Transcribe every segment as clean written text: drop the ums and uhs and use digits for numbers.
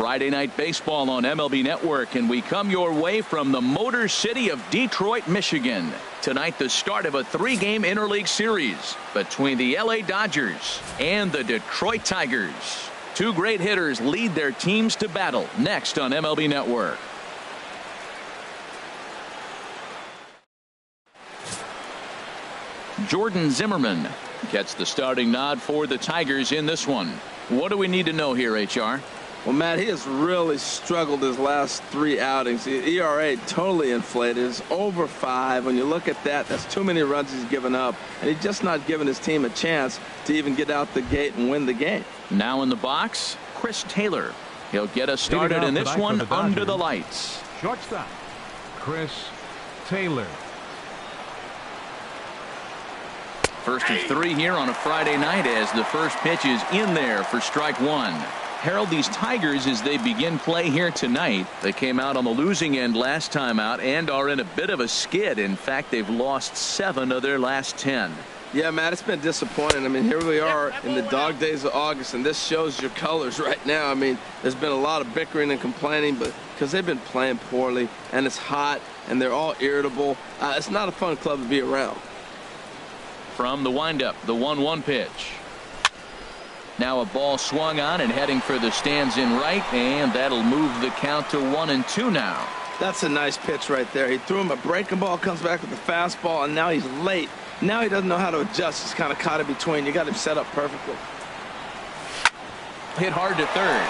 Friday Night Baseball on MLB Network, and we come your way from the Motor City of Detroit, Michigan. Tonight, the start of a 3-game interleague series between the LA Dodgers and the Detroit Tigers. Two great hitters lead their teams to battle next on MLB Network. Jordan Zimmerman gets the starting nod for the Tigers in this one. What do we need to know here, HR? Well, Matt, he has really struggled his last 3 outings. The ERA totally inflated. It's over 5. When you look at that, that's too many runs he's given up. And he's just not giving his team a chance to even get out the gate and win the game. Now in the box, Chris Taylor. He'll get us started in this one under the lights. Shortstop, Chris Taylor. First of 3 here on a Friday night as the first pitch is in there for strike 1. Harold, these Tigers, as they begin play here tonight, they came out on the losing end last time out and are in a bit of a skid. In fact, they've lost 7 of their last 10. Yeah, Matt, it's been disappointing. I mean, here we are in the dog days of August, and this shows your colors right now. I mean, there's been a lot of bickering and complaining, but because they've been playing poorly, and it's hot, and they're all irritable. It's not a fun club to be around. From the windup, the 1-1 pitch. Now a ball swung on and heading for the stands in right, and that'll move the count to 1-2 now. That's a nice pitch right there. He threw him a breaking ball, comes back with the fastball, and now he's late. Now he doesn't know how to adjust. He's kind of caught in between. You got him set up perfectly. Hit hard to third,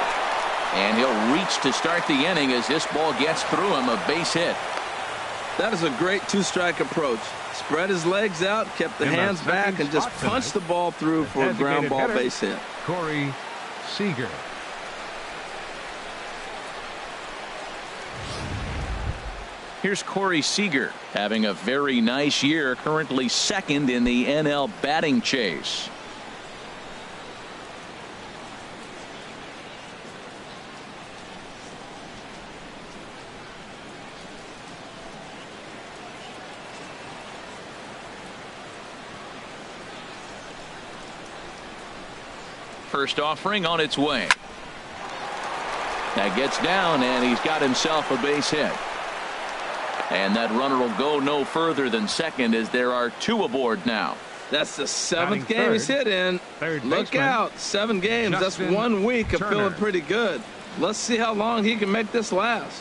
and he'll reach to start the inning as this ball gets through him, a base hit. That is a great 2-strike approach. Spread his legs out, kept the hands back, and just punched the ball through for a ground ball base hit. Corey Seager. Here's Corey Seager having a very nice year, currently second in the NL batting chase. First offering on its way. That gets down, and he's got himself a base hit. And that runner will go no further than second as there are 2 aboard now. That's the 7th game he's hit in. Look out, 7 games. That's 1 week of feeling pretty good. Let's see how long he can make this last.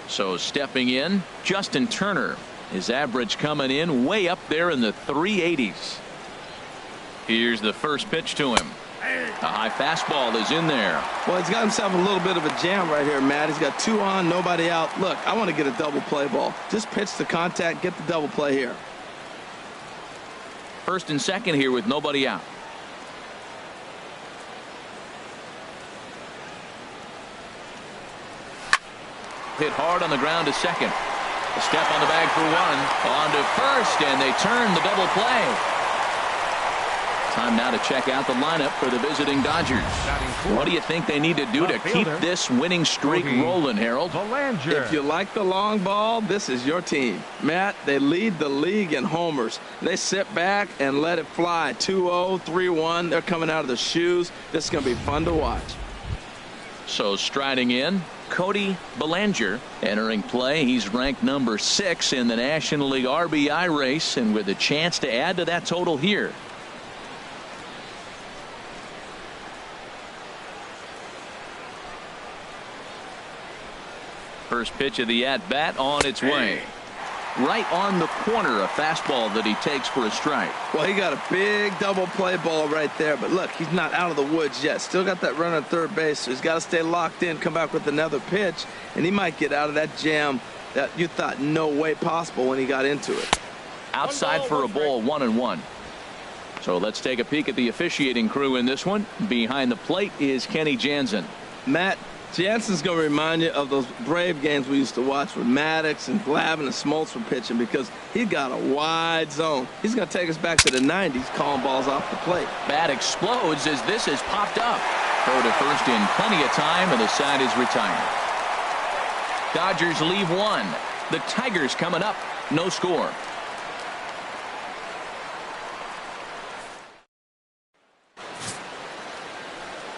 So stepping in, Justin Turner. His average coming in way up there in the 380s. Here's the first pitch to him. A high fastball is in there. Well, he's got himself a little bit of a jam right here, Matt. He's got 2 on, nobody out. Look, I want to get a double play ball. Just pitch the contact, get the double play here. First and second here with nobody out. Hit hard on the ground to second. A step on the bag for 1. On to first, and they turn the double play. Time now to check out the lineup for the visiting Dodgers. What do you think they need to do to keep this winning streak rolling, Harold? If you like the long ball, this is your team. Matt, they lead the league in homers. They sit back and let it fly. 2-0, 3-1. They're coming out of the shoes. This is going to be fun to watch. So striding in, Cody Bellinger entering play. He's ranked number 6 in the National League RBI race, and with a chance to add to that total here. First pitch of the at-bat on its way. Right on the corner, a fastball that he takes for a strike. Well, he got a big double play ball right there, but look, he's not out of the woods yet. Still got that run on third base, so he's got to stay locked in, come back with another pitch, and he might get out of that jam that you thought no way possible when he got into it. Outside for a ball, 1-1. So let's take a peek at the officiating crew in this one. Behind the plate is Kenny Jansen. Matt, Jansen's going to remind you of those Brave games we used to watch with Maddox and Glavine and Smoltz were pitching, because he's got a wide zone. He's going to take us back to the 90s, calling balls off the plate. Bat explodes as this has popped up. Throw to first in plenty of time, and the side is retired. Dodgers leave 1. The Tigers coming up. No score.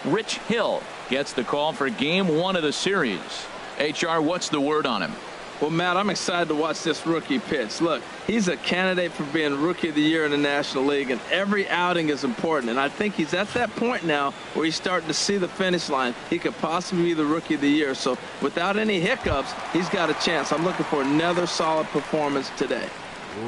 Rich Hill gets the call for game 1 of the series. HR, what's the word on him? Well, Matt, I'm excited to watch this rookie pitch. Look, he's a candidate for being Rookie of the Year in the National League, and every outing is important. And I think he's at that point now where he's starting to see the finish line. He could possibly be the Rookie of the Year. So without any hiccups, he's got a chance. I'm looking for another solid performance today.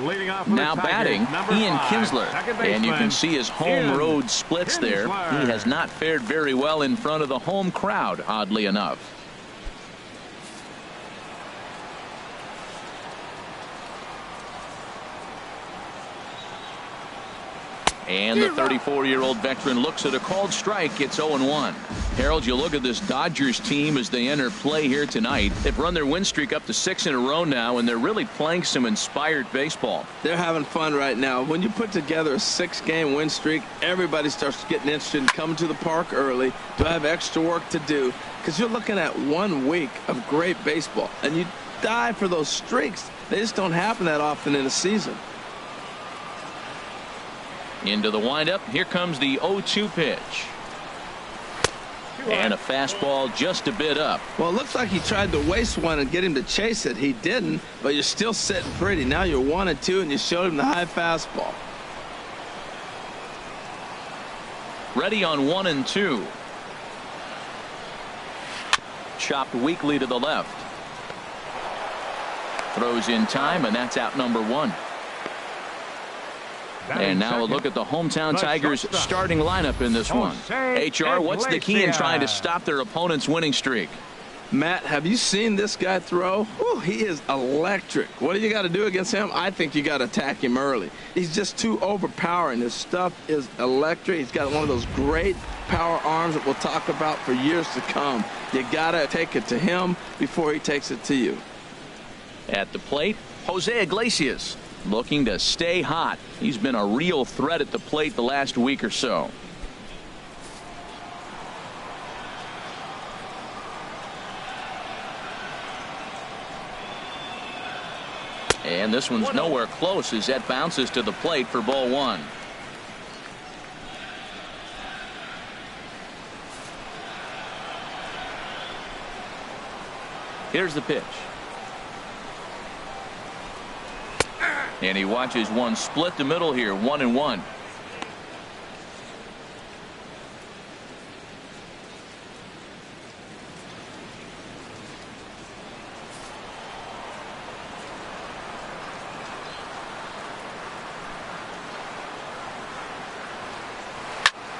Leading off now batting, Ian Kinsler. And you can see his home road splits there. He has not fared very well in front of the home crowd, oddly enough. And the 34-year-old veteran looks at a called strike. It's 0-1. Harold, you look at this Dodgers team as they enter play here tonight. They've run their win streak up to 6 in a row now, and they're really playing some inspired baseball. They're having fun right now. When you put together a 6-game win streak, everybody starts getting interested in coming to the park early. Do I have extra work to do? Because you're looking at 1 week of great baseball, and you die for those streaks. They just don't happen that often in a season. Into the windup. Here comes the 0-2 pitch. And a fastball just a bit up. Well, it looks like he tried to waste one and get him to chase it. He didn't, but you're still sitting pretty. Now you're 1-2, and you showed him the high fastball. Ready on 1-2. Chopped weakly to the left. Throws in time, and that's out number 1. And now a look at the hometown Tigers starting lineup in this one. HR, what's the key in trying to stop their opponent's winning streak? Matt, have you seen this guy throw? Whew, he is electric. What do you got to do against him? I think you got to attack him early. He's just too overpowering. His stuff is electric. He's got one of those great power arms that we'll talk about for years to come. You got to take it to him before he takes it to you. At the plate, Jose Iglesias. Looking to stay hot. He's been a real threat at the plate the last week or so. And this one's nowhere close as that bounces to the plate for ball 1. Here's the pitch. And he watches one split the middle here, 1-1.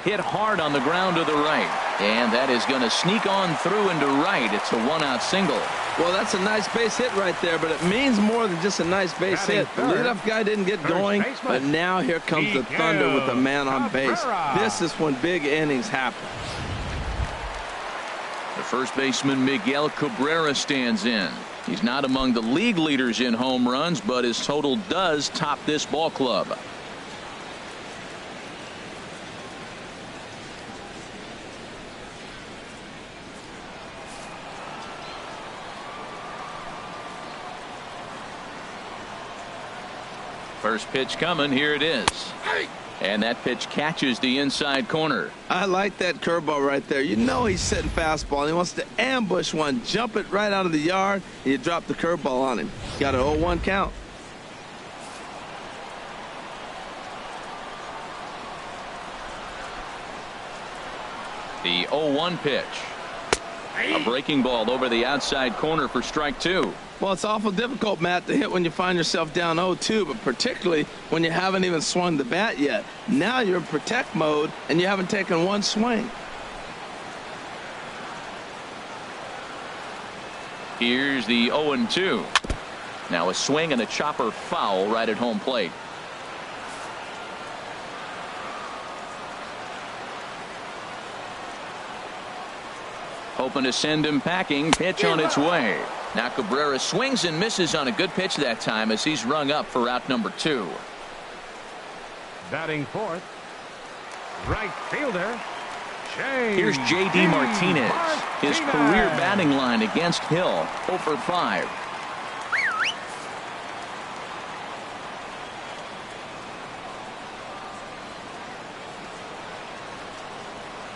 Hit hard on the ground to the right. And that is going to sneak on through into right. It's a 1-out single. Well, that's a nice base hit right there, but it means more than just a nice base hit. The leadoff guy didn't get going, but now here comes the thunder with the man on base. This is when big innings happen. The first baseman Miguel Cabrera stands in. He's not among the league leaders in home runs, but his total does top this ball club. First pitch coming. Here it is. And that pitch catches the inside corner. I like that curveball right there. You know he's setting fastball. He wants to ambush one, jump it right out of the yard, and you drop the curveball on him. Got an 0-1 count. The 0-1 pitch. A breaking ball over the outside corner for strike 2. Well, it's awful difficult, Matt, to hit when you find yourself down 0-2, but particularly when you haven't even swung the bat yet. Now you're in protect mode, and you haven't taken one swing. Here's the 0-2. Now a swing and a chopper foul right at home plate. Hoping to send him packing. Pitch on its way. Now Cabrera swings and misses on a good pitch that time as he's rung up for out number 2. Batting fourth, right fielder. Here's J.D. Martinez. His career batting line against Hill, 0 for 5.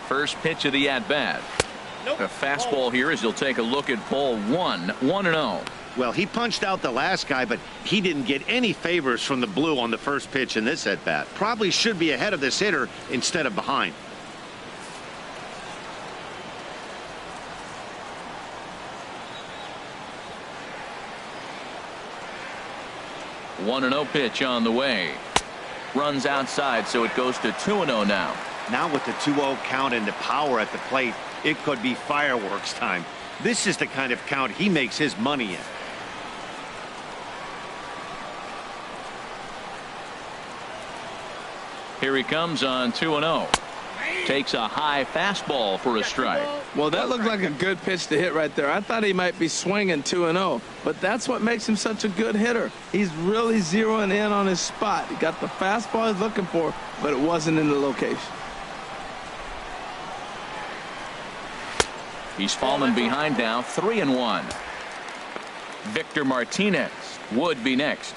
First pitch of the at-bat. A fastball here as he'll take a look at ball one. 1-0. Well, he punched out the last guy, but he didn't get any favors from the blue on the first pitch in this at-bat. Probably should be ahead of this hitter instead of behind. One 1-0 pitch on the way. Runs outside, so it goes to 2-0 now. Now with the 2-0 count and the power at the plate, it could be fireworks time. This is the kind of count he makes his money in. Here he comes on 2-0. Takes a high fastball for a strike. Well, that looked like a good pitch to hit right there. I thought he might be swinging 2-0, but that's what makes him such a good hitter. He's really zeroing in on his spot. He got the fastball he's looking for, but it wasn't in the location. He's fallen behind now, 3-1. Victor Martinez would be next.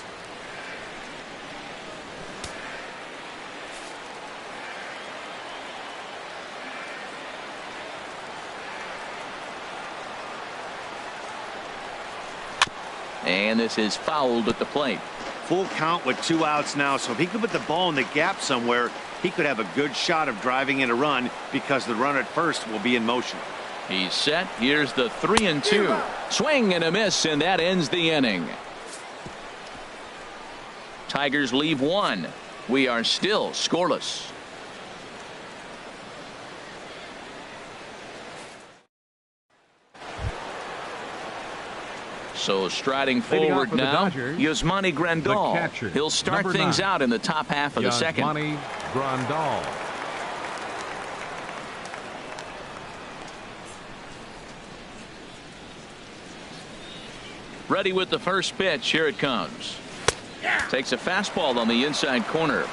And this is fouled at the plate. Full count with 2 outs now, so if he could put the ball in the gap somewhere, he could have a good shot of driving in a run because the runner at first will be in motion. He's set. Here's the 3-2. Swing and a miss, and that ends the inning. Tigers leave 1. We are still scoreless. So striding forward now, Yasmani Grandal. He'll start things out in the top half of the second. Yasmani Grandal. Ready with the first pitch. Here it comes. Takes a fastball on the inside corner.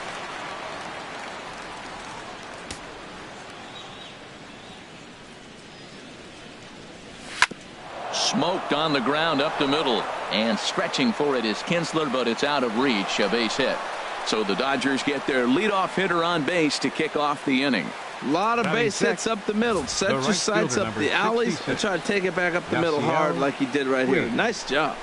Smoked on the ground up the middle, and stretching for it is Kinsler, but it's out of reach. A base hit. So the Dodgers get their leadoff hitter on base to kick off the inning. A lot of base hits up the middle. Set your sights up the alleys and try to take it back up the middle hard like he did right here. Nice job.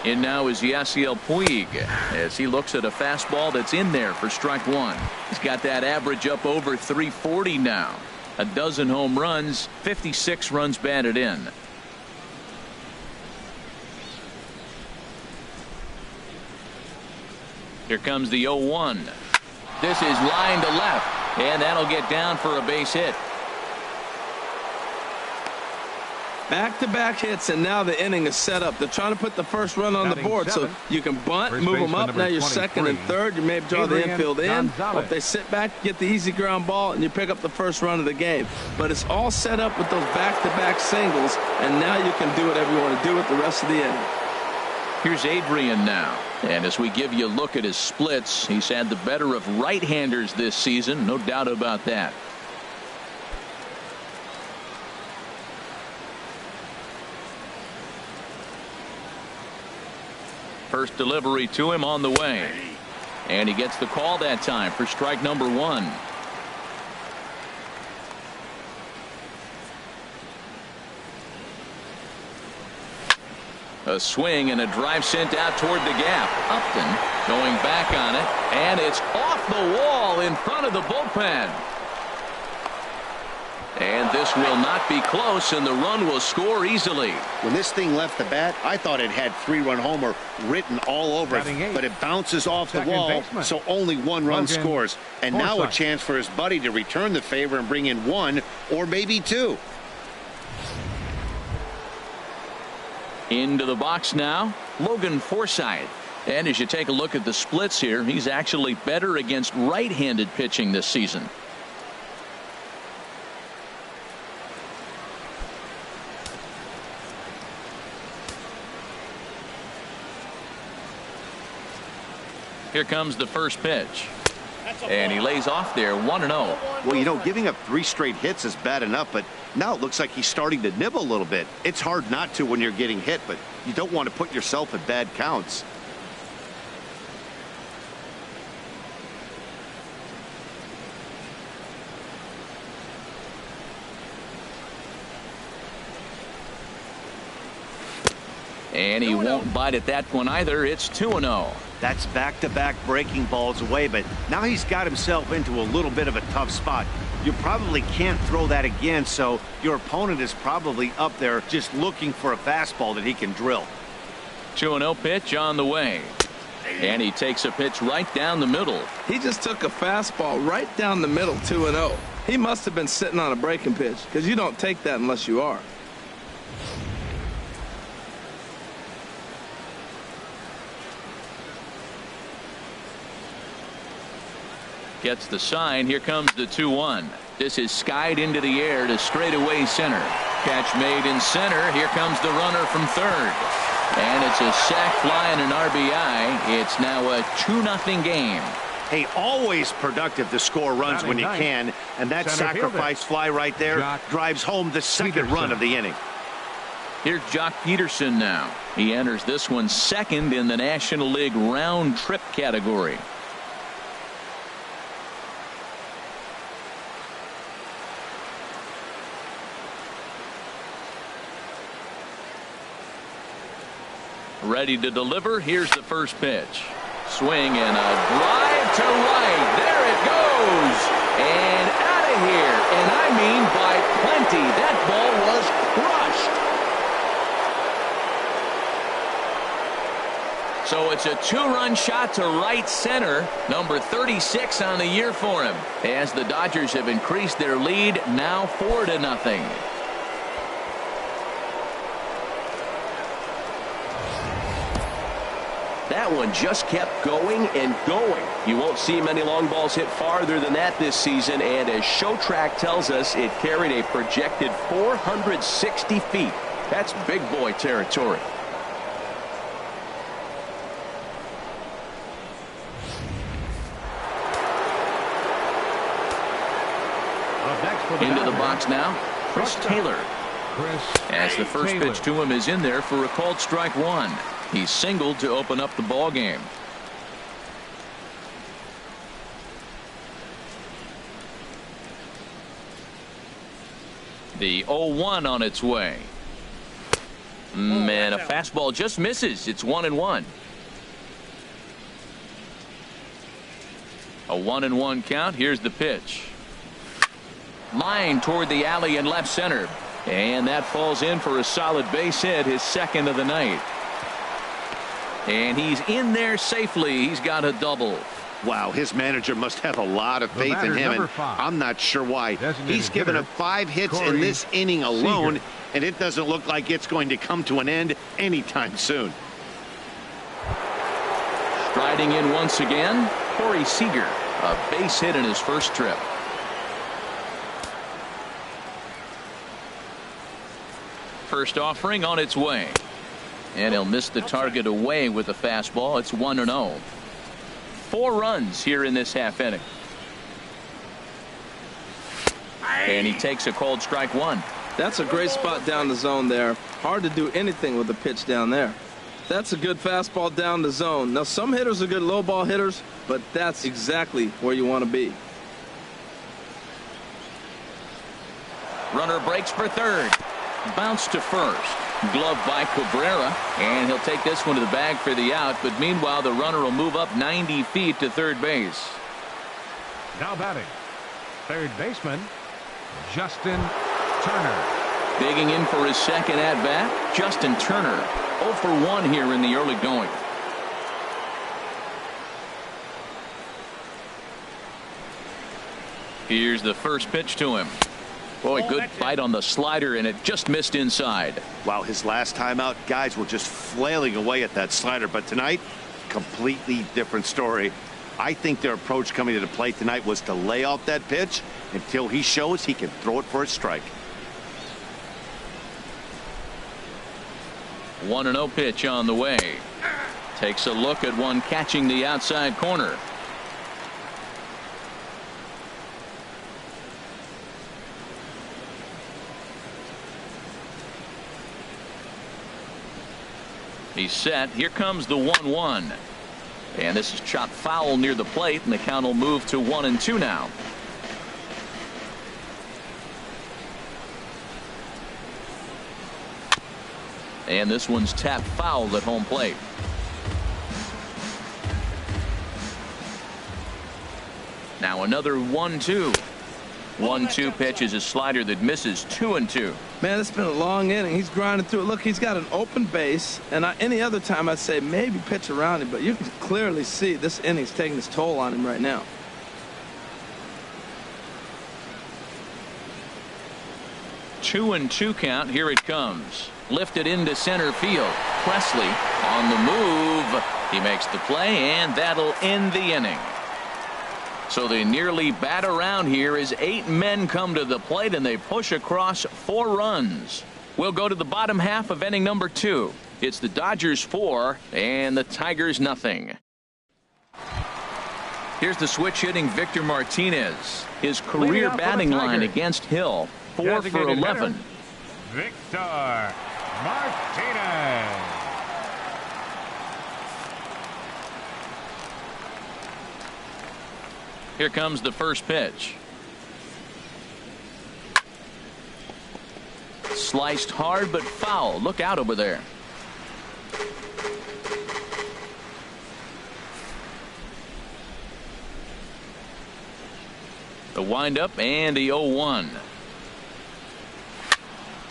In now is Yasiel Puig as he looks at a fastball that's in there for strike 1. He's got that average up over 340 now. A dozen home runs, 56 runs batted in. Here comes the 0-1. This is line to left, and that'll get down for a base hit. Back-to-back hits, and now the inning is set up. They're trying to put the first run on the board, so you can bunt, move them up. Now you're second and third. You may draw the infield in. If they sit back, get the easy ground ball, and you pick up the first run of the game. But it's all set up with those back-to-back singles, and now you can do whatever you want to do with the rest of the inning. Here's Adrian now. And as we give you a look at his splits, he's had the better of right-handers this season. No doubt about that. First delivery to him on the way. And he gets the call that time for strike number 1. A swing and a drive sent out toward the gap. Upton going back on it, and it's off the wall in front of the bullpen. And this will not be close, and the run will score easily. When this thing left the bat, I thought it had 3-run homer written all over it, but it bounces off the wall, so only 1 run scores. And now a chance for his buddy to return the favor and bring in 1 or maybe 2. Into the box now, Logan Forsythe. And as you take a look at the splits here, he's actually better against right-handed pitching this season. Here comes the first pitch. And he lays off there 1-0. Well, you know, giving up 3 straight hits is bad enough, but now it looks like he's starting to nibble a little bit. It's hard not to when you're getting hit, but you don't want to put yourself at bad counts. And he won't bite at that one either. It's 2-0. That's back-to-back breaking balls away, but now he's got himself into a little bit of a tough spot. You probably can't throw that again, so your opponent is probably up there just looking for a fastball that he can drill. 2-0 pitch on the way. And he takes a pitch right down the middle. He just took a fastball right down the middle, 2-0. He must have been sitting on a breaking pitch, because you don't take that unless you are. Gets the sign. Here comes the 2-1. This is skied into the air to straightaway center. Catch made in center. Here comes the runner from third. And it's a sac fly and an RBI. It's now a 2-0 game. Hey, always productive to score runs when you can, and that sacrifice fly right there drives home the second run of the inning. Here's Jock Peterson now. He enters this one second in the National League round trip category. Ready to deliver. Here's the first pitch. Swing and a drive to right. There it goes. And out of here. And I mean by plenty. That ball was crushed. So it's a 2-run shot to right center. Number 36 on the year for him. As the Dodgers have increased their lead now 4-0. That one just kept going and going. You won't see many long balls hit farther than that this season, and as Show Track tells us, it carried a projected 460 feet. That's big boy territory. Into the box now, Chris Taylor. As the first pitch to him is in there for a called strike 1. He singled to open up the ball game. The 0-1 on its way. Man, a fastball just misses. It's 1-1. A 1-1 count. Here's the pitch. Line toward the alley in left center. And that falls in for a solid base hit, his second of the night. And he's in there safely. He's got a double. Wow, his manager must have a lot of faith in him, and I'm not sure why. He's given up 5 hits in this inning alone, and it doesn't look like it's going to come to an end anytime soon. Striding in once again, SEAGER, a base hit in his first trip. First offering on its way. And he'll miss the target away with the fastball. It's 1-0. 4 runs here in this half inning. And he takes a called strike 1. That's a great spot down the zone there. Hard to do anything with the pitch down there. That's a good fastball down the zone. Now, some hitters are good low ball hitters, but that's exactly where you want to be. Runner breaks for third. Bounce to first. Glove by Cabrera, and he'll take this one to the bag for the out, but meanwhile the runner will move up 90 feet to third base. Now batting, third baseman Justin Turner. Digging in for his second at bat, Justin Turner. 0 for 1 here in the early going. Here's the first pitch to him. Boy, good bite on the slider, and it just missed inside. Wow, his last time out, guys were just flailing away at that slider. But tonight, completely different story. I think their approach coming to the plate tonight was to lay off that pitch until he shows he can throw it for a strike. 1-0 pitch on the way. Takes a look at one catching the outside corner. He's set. Here comes the 1-1. And this is chopped foul near the plate, and the count will move to 1-2 now. And this one's tapped foul at home plate. Now another 1-2. 1-2 pitch is a slider that misses 2-2. Man, it's been a long inning. He's grinding through it. Look, he's got an open base, and any other time I'd say maybe pitch around him, but you can clearly see this inning's taking its toll on him right now. Two and two count. Here it comes. Lifted into center field. Presley on the move. He makes the play, and that'll end the inning. So they nearly bat around here as 8 men come to the plate, and they push across 4 runs. We'll go to the bottom half of inning number 2. It's the Dodgers 4 and the Tigers nothing. Here's the switch hitting Victor Martinez. His career batting line against Hill, 4 for 11. Victor Martinez. Here comes the first pitch. Sliced hard but foul. Look out over there. The windup and the 0-1.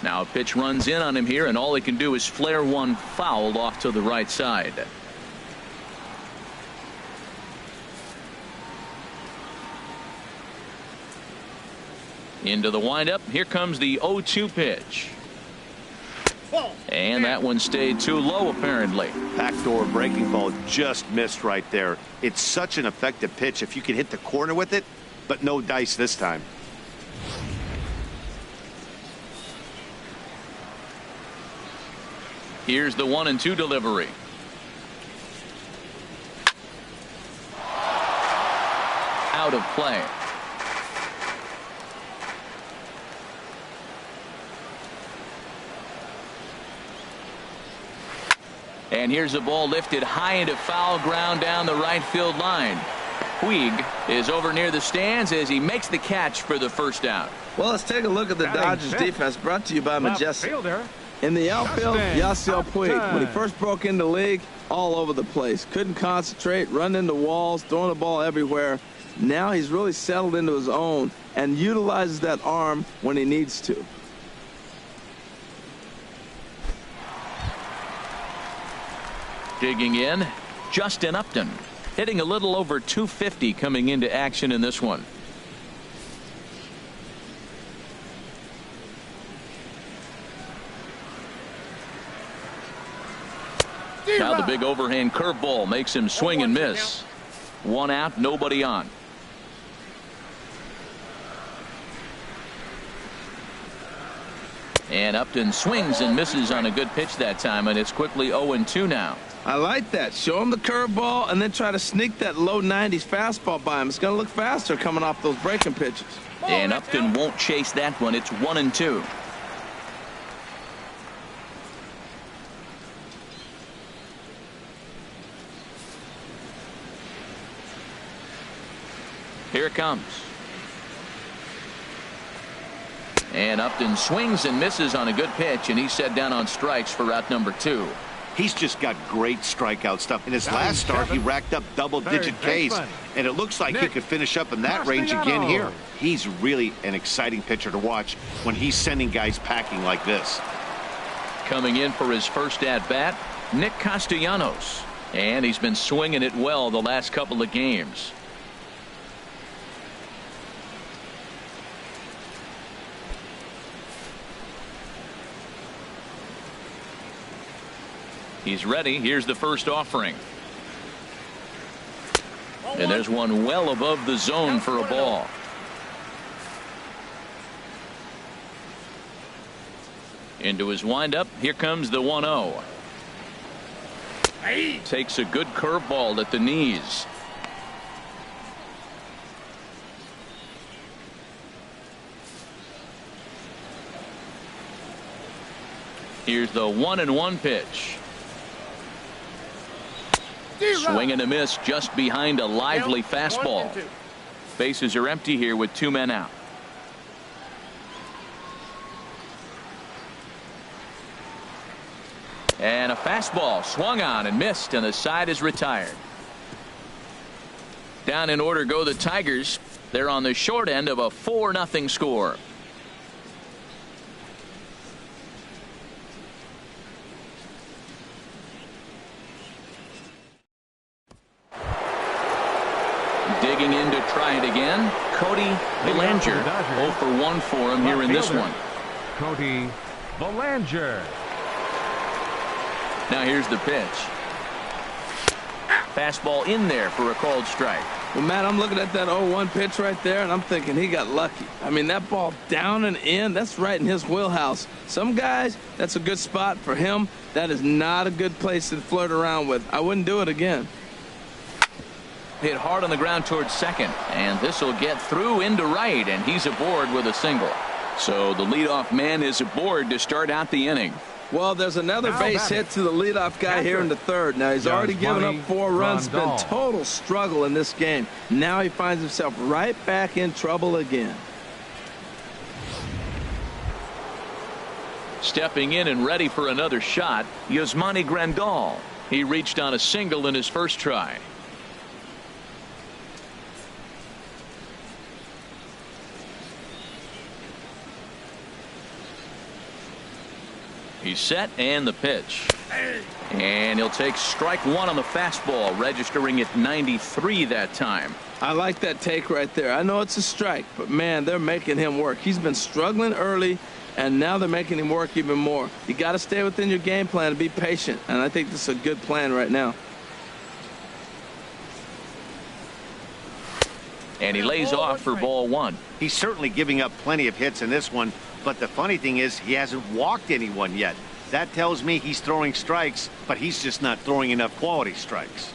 Now a pitch runs in on him here, and all he can do is flare one foul off to the right side. Into the windup. Here comes the 0-2 pitch. And that one stayed too low, apparently. Backdoor breaking ball just missed right there. It's such an effective pitch if you can hit the corner with it, but no dice this time. Here's the 1-2 delivery. Out of play. And here's a ball lifted high into foul ground down the right field line. Puig is over near the stands as he makes the catch for the first out. Well, let's take a look at the Dodgers defense, brought to you by Majestic. In the outfield, Yasiel Puig, when he first broke into the league, all over the place. Couldn't concentrate, run into walls, throwing the ball everywhere. Now he's really settled into his own and utilizes that arm when he needs to. Digging in, Justin Upton, hitting a little over 250 coming into action in this one. Now the big overhand curveball makes him swing and miss. 1 out, nobody on. And Upton swings and misses on a good pitch that time, and it's quickly 0-2 now. I like that. Show him the curveball and then try to sneak that low 90s fastball by him. It's going to look faster coming off those breaking pitches. And Upton won't chase that one. It's 1-2. Here it comes. And Upton swings and misses on a good pitch, and he's set down on strikes for out number 2. He's just got great strikeout stuff. In his last start, he racked up double-digit Ks, and it looks like he could finish up in that range again here. He's really an exciting pitcher to watch when he's sending guys packing like this. Coming in for his first at-bat, Nick Castellanos. And he's been swinging it well the last couple of games. He's ready. Here's the first offering. And there's one well above the zone for a ball. Into his windup. Here comes the 1-0. Takes a good curveball at the knees. Here's the 1-1 pitch. Swing and a miss just behind a lively fastball. Bases are empty here with 2 men out. And a fastball swung on and missed, and the side is retired. Down in order go the Tigers. They're on the short end of a 4-0 score. Digging in to try it again, Cody Bellinger. 0 for 1 for him here in this one. Cody Bellinger. Now here's the pitch. Fastball in there for a called strike. Well, Matt, I'm looking at that 0-1 pitch right there, and I'm thinking he got lucky. I mean, that ball down and in, that's right in his wheelhouse. Some guys, that's a good spot. For him, that is not a good place to flirt around with. I wouldn't do it again. Hit hard on the ground towards second, and this will get through into right, and he's aboard with a single. So the leadoff man is aboard to start out the inning. Well, there's another base hit to the leadoff guy here in the third. Now, he's already given up 4 runs. It's been total struggle in this game. Now he finds himself right back in trouble again. Stepping in and ready for another shot, Yasmani Grandal. He reached on a single in his first try. He's set, and the pitch. And he'll take strike 1 on the fastball, registering at 93 that time. I like that take right there. I know it's a strike, but man, they're making him work. He's been struggling early, and now they're making him work even more. You got to stay within your game plan and be patient, and I think this is a good plan right now. And he lays off for ball 1. He's certainly giving up plenty of hits in this one, but the funny thing is he hasn't walked anyone yet. That tells me he's throwing strikes, but he's just not throwing enough quality strikes.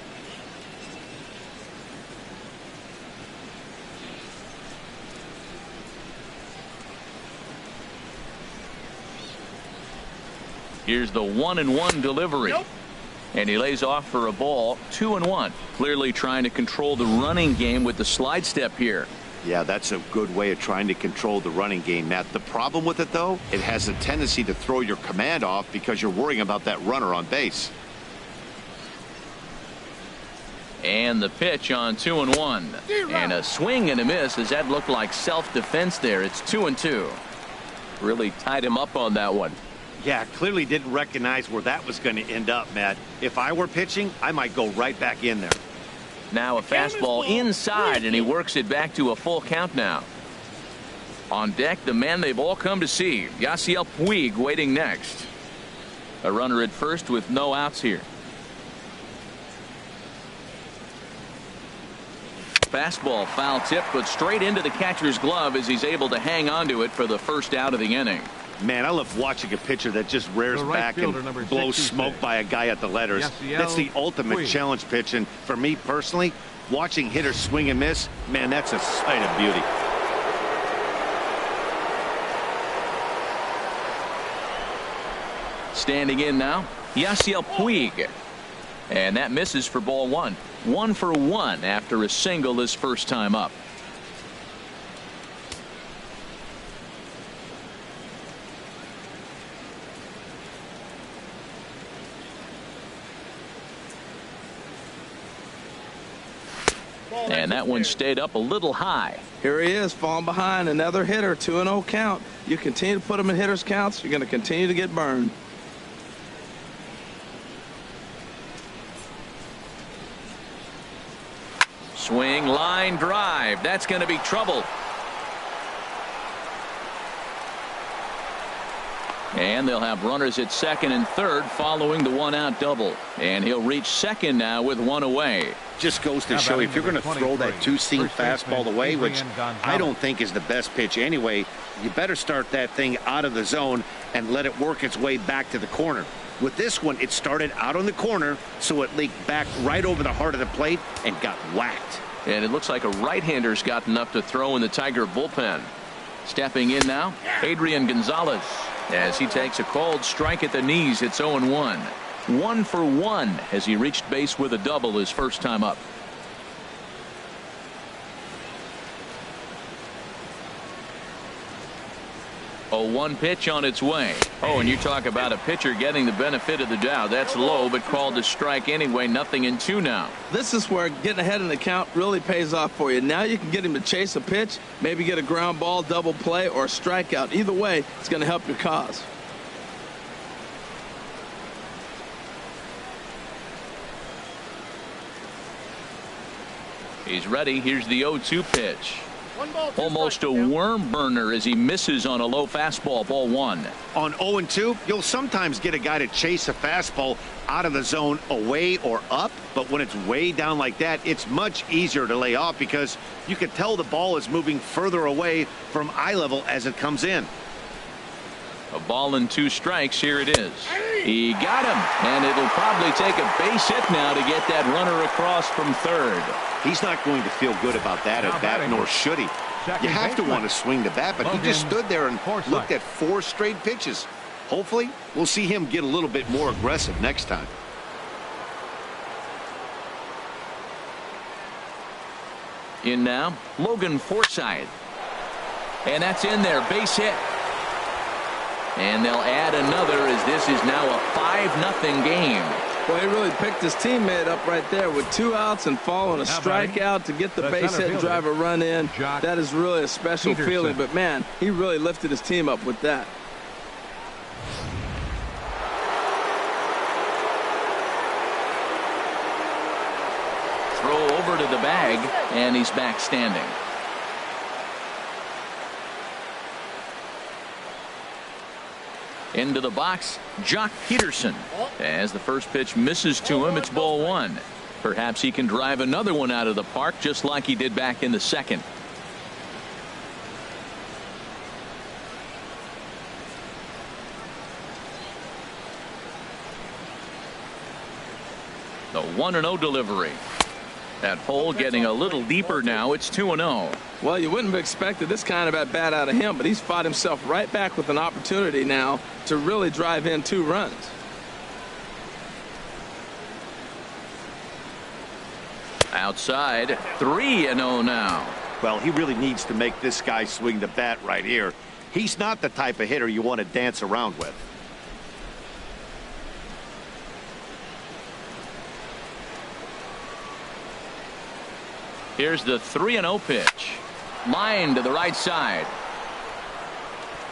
Here's the 1-1 delivery. Nope. And he lays off for a ball. 2-1. Clearly trying to control the running game with the slide step here. Yeah, that's a good way of trying to control the running game, Matt. The problem with it, though, it has a tendency to throw your command off because you're worrying about that runner on base. And the pitch on 2-1. And a swing and a miss, as that looked like self-defense there. It's 2-2. Really tied him up on that one. Yeah, clearly didn't recognize where that was going to end up, Matt. If I were pitching, I might go right back in there. Now a fastball inside, and he works it back to a full count now. On deck, the man they've all come to see, Yasiel Puig, waiting next. A runner at first with no outs here. Fastball foul tip, but straight into the catcher's glove as he's able to hang on to it for the first out of the inning. Man, I love watching a pitcher that just rears back and blows smoke by a guy at the letters. That's the ultimate challenge pitch, and for me personally, watching hitters swing and miss, man, that's a sight of beauty. Standing in now, Yasiel Puig. And that misses for ball 1. 1 for 1 after a single his first time up. And that one stayed up a little high. Here he is, falling behind. Another hitter, 2-0 count. You continue to put him in hitters' counts, you're going to continue to get burned. Swing, line drive. That's going to be trouble. And they'll have runners at second and third following the 1-out double. And he'll reach second now with 1 away. Just goes to show if you're going to throw that two-seam fastball away, which I don't think is the best pitch anyway, you better start that thing out of the zone and let it work its way back to the corner. With this one, it started out on the corner, so it leaked back right over the heart of the plate and got whacked. And it looks like a right-hander's got enough to throw in the Tiger bullpen. Stepping in now, Adrian Gonzalez, as he takes a called strike at the knees. It's 0-1. 1 for 1 as he reached base with a double his first time up. A 1 pitch on its way. Oh, and you talk about a pitcher getting the benefit of the doubt. That's low, but called to strike anyway. Nothing in 2 now. This is where getting ahead in the count really pays off for you. Now you can get him to chase a pitch, maybe get a ground ball, double play, or a strikeout. Either way, it's going to help your cause. He's ready. Here's the 0-2 pitch. Almost a worm burner as he misses on a low fastball. Ball 1. On 0-2, you'll sometimes get a guy to chase a fastball out of the zone away or up, but when it's way down like that, it's much easier to lay off because you can tell the ball is moving further away from eye level as it comes in. A ball and 2 strikes. Here it is. He got him, and it'll probably take a base hit now to get that runner across from third. He's not going to feel good about that at bat, nor should he. You have to want to swing the bat, but he just stood there and looked at 4 straight pitches. Hopefully, we'll see him get a little bit more aggressive next time. In now, Logan Forsythe. And that's in there. Base hit. And they'll add another as this is now a 5-0 game. Well, he really picked his teammate up right there with 2 outs and following a strikeout to get the base hit and drive a run in. That is really a special feeling. But, man, he really lifted his team up with that. Throw over to the bag, and he's back standing. Into the box, Jock Peterson. As the first pitch misses to him, it's ball 1. Perhaps he can drive another one out of the park just like he did back in the second. The 1-0 delivery. That hole getting a little deeper now. It's 2-0. Well, you wouldn't have expected this kind of at bat out of him, but he's fought himself right back with an opportunity now to really drive in 2 runs. Outside, 3-0 now. Well, he really needs to make this guy swing the bat right here. He's not the type of hitter you want to dance around with. Here's the 3-0 pitch. Line to the right side.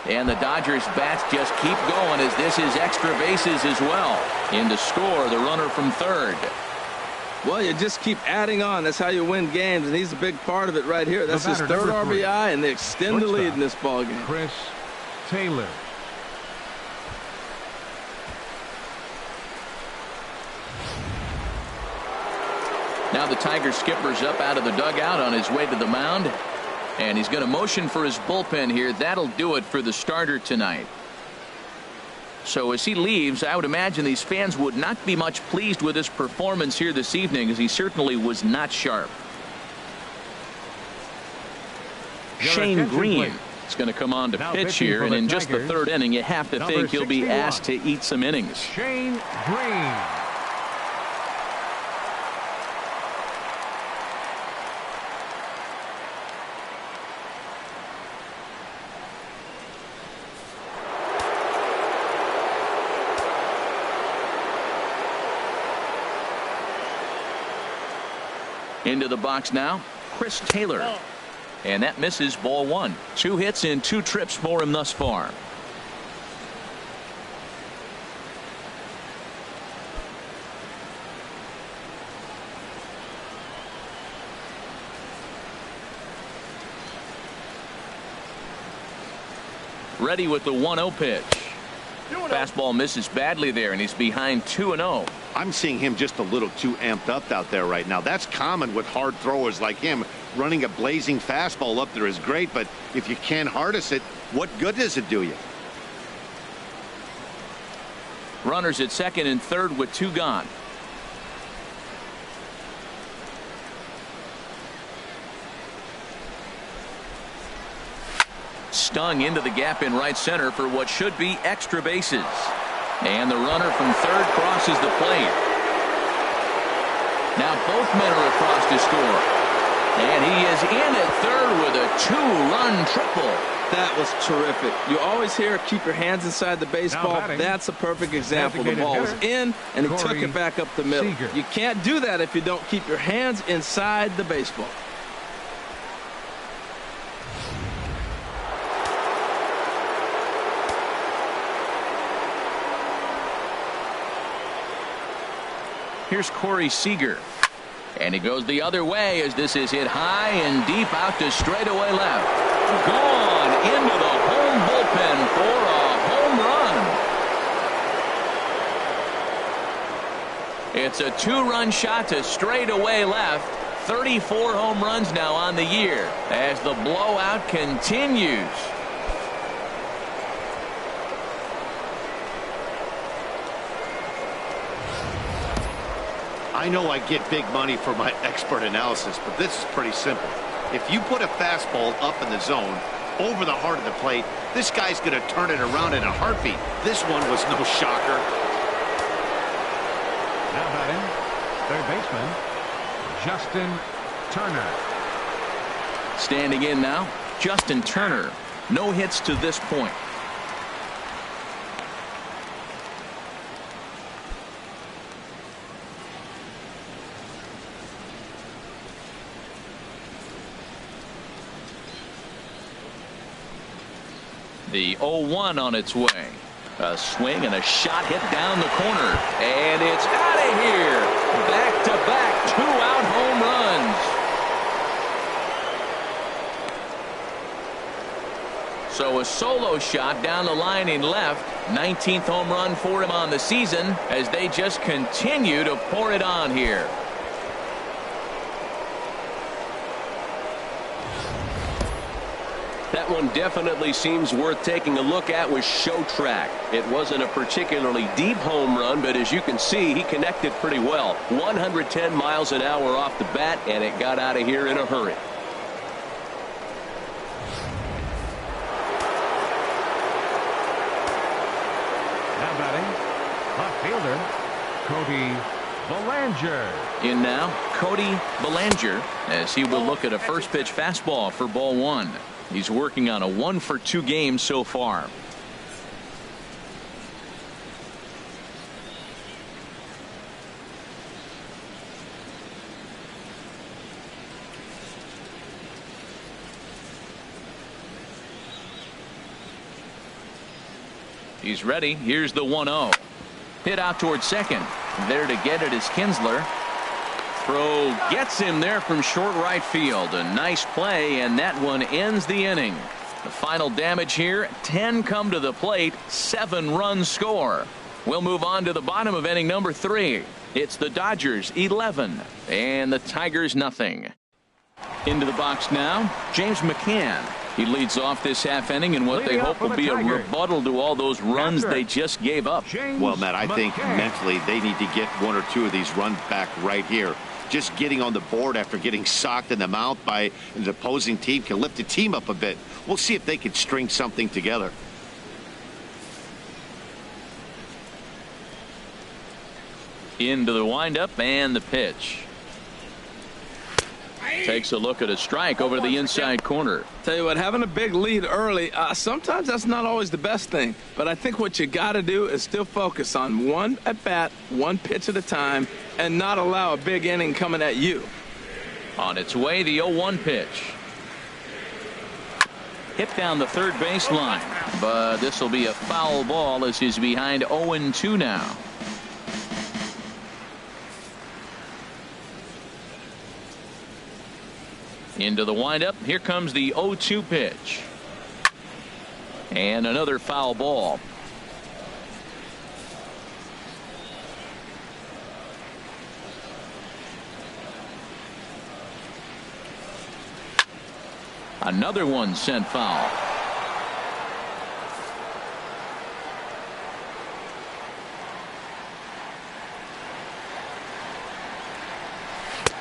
And the Dodgers bats just keep going as this is extra bases as well. In to score the runner from third. Well, you just keep adding on. That's how you win games, and he's a big part of it right here. That's his 3rd RBI, and they extend the lead in this ballgame. Chris Taylor. Now the Tiger skipper's up out of the dugout on his way to the mound. And he's going to motion for his bullpen here. That'll do it for the starter tonight. So as he leaves, I would imagine these fans would not be much pleased with his performance here this evening, as he certainly was not sharp. Shane Green is going to come on to pitch here, and in just the 3rd inning, you have to think he'll be asked to eat some innings. Shane Green. Into the box now, Chris Taylor. And that misses, ball 1. 2 hits and 2 trips for him thus far. Ready with the 1-0 pitch. Fastball misses badly there, and he's behind 2-0. I'm seeing him just a little too amped up out there right now. That's common with hard throwers like him. Running a blazing fastball up there is great, but if you can't harness it, what good does it do you? Runners at second and third with 2 gone. Stung into the gap in right center for what should be extra bases. And the runner from third crosses the plate. Now both men are across to score. And he is in at third with a 2-run triple. That was terrific. You always hear keep your hands inside the baseball. That's a perfect example. The ball was in, and he took it back up the middle. SEAGER. You can't do that if you don't keep your hands inside the baseball. Here's SEAGER. And he goes the other way as this is hit high and deep out to straightaway left. Gone into the home bullpen for a home run. It's a 2-run shot to straightaway left. 34 home runs now on the year as the blowout continues. I know I get big money for my expert analysis, but this is pretty simple. If you put a fastball up in the zone, over the heart of the plate, this guy's going to turn it around in a heartbeat. This one was no shocker. Now batting, third baseman, Justin Turner. Standing in now, Justin Turner. No hits to this point. The 0-1 on its way. A swing and a shot hit down the corner. And it's out of here. Back-to-back 2-out home runs. So a solo shot down the line in left. 19th home run for him on the season as they just continue to pour it on here. That one definitely seems worth taking a look at with Show Track. It wasn't a particularly deep home run, but as you can see, he connected pretty well. 110 miles an hour off the bat, and it got out of here in a hurry. Now batting, left fielder, Cody Bellinger. In now, Cody Bellinger as he will look at a first pitch fastball for ball 1. He's working on a 1-for-2 game so far. He's ready. Here's the 1-0. Hit out towards second. There to get it is KINSLER. Throw gets him there from short right field. A nice play, and that one ends the inning. The final damage here, 10 come to the plate, 7 runs score. We'll move on to the bottom of inning number 3. It's the Dodgers 11 and the Tigers nothing. Into the box now, James McCann. He leads off this half inning in what they hope will be a rebuttal to all those runs they just gave up. Well, Matt, I think mentally they need to get 1 or 2 of these runs back right here. Just getting on the board after getting socked in the mouth by the opposing team can lift the team up a bit. We'll see if they can string something together. Into the windup and the pitch. Takes a look at a strike over the inside corner. Tell you what, having a big lead early, sometimes that's not always the best thing. But I think what you got to do is still focus on one at bat, one pitch at a time, and not allow a big inning coming at you. On its way, the 0-1 pitch. Hit down the third baseline, but this will be a foul ball as he's behind 0-2 now. Into the windup. Here comes the 0-2 pitch. And another foul ball. Another one sent foul.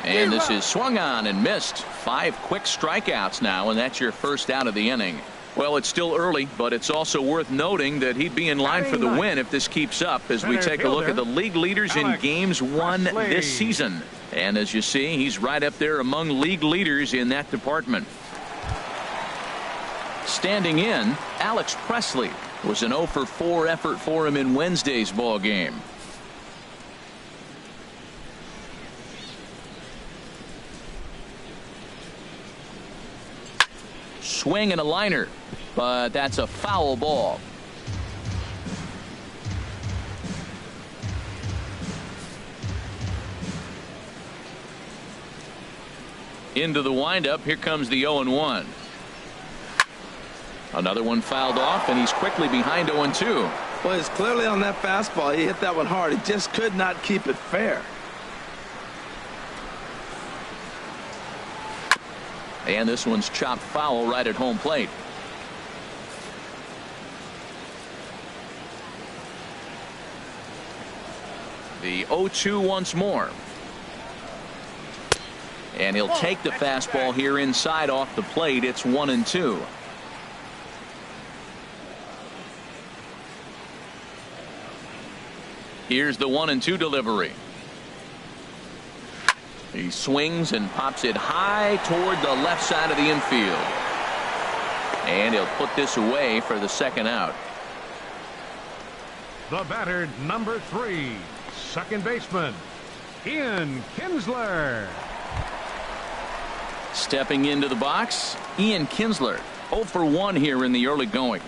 And this is swung on and missed. 5 quick strikeouts now, and that's your first out of the inning. Well, it's still early, but it's also worth noting that he'd be in line for the win if this keeps up as we take a look at the league leaders in games won this season. And as you see, he's right up there among league leaders in that department. Standing in, Alex Presley. Was an 0 for 4 effort for him in Wednesday's ball game. Swing and a liner, but that's a foul ball. Into the windup, here comes the 0-1. Another one fouled off, and he's quickly behind 0-2. Well, he's clearly on that fastball. He hit that one hard. He just could not keep it fair. And this one's chopped foul right at home plate. The 0-2 once more. And he'll take the fastball here inside off the plate. It's 1-2. Here's the 1-2 delivery. He swings and pops it high toward the left side of the infield. And he'll put this away for the second out. The batter, number 3, second baseman, Ian Kinsler. Stepping into the box, Ian Kinsler. 0 for 1 here in the early going.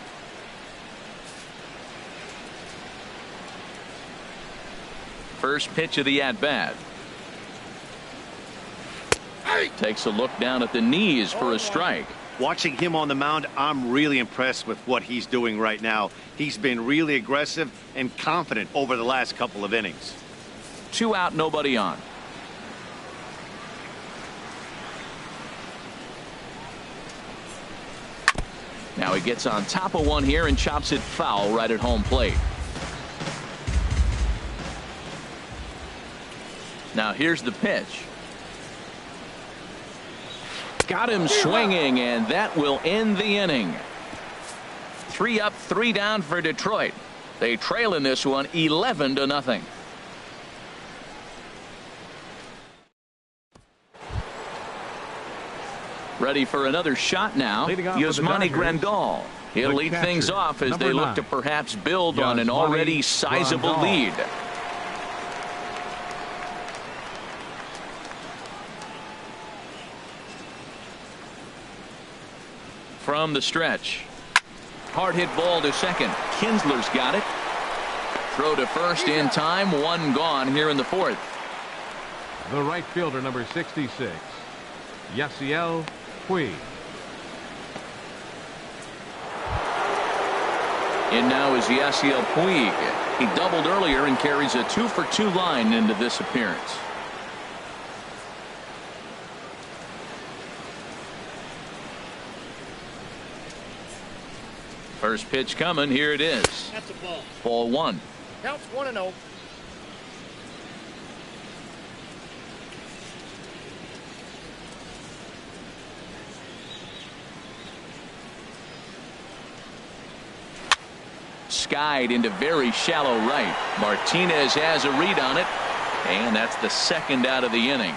First pitch of the at-bat. Takes a look down at the knees for a strike. Watching him on the mound, I'm really impressed with what he's doing right now. He's been really aggressive and confident over the last couple of innings. 2 out, nobody on. Now he gets on top of one here and chops it foul right at home plate. Now here's the pitch. Got him swinging, and that will end the inning. 3 up, 3 down for Detroit. They trail in this one 11-0. Ready for another shot now. Yasmani Grandal. He'll lead things off as they look to perhaps build on an already sizable lead. From the stretch. Hard hit ball to second. Kinsler's got it. Throw to first in time. 1 gone here in the 4th. The right fielder, number 66, Yasiel Puig. In now is Yasiel Puig. He doubled earlier and carries a 2 for 2 line into this appearance. First pitch coming. Here it is. That's a ball. Ball 1. Counts 1-0. Skied into very shallow right. Martinez has a read on it, and that's the second out of the inning.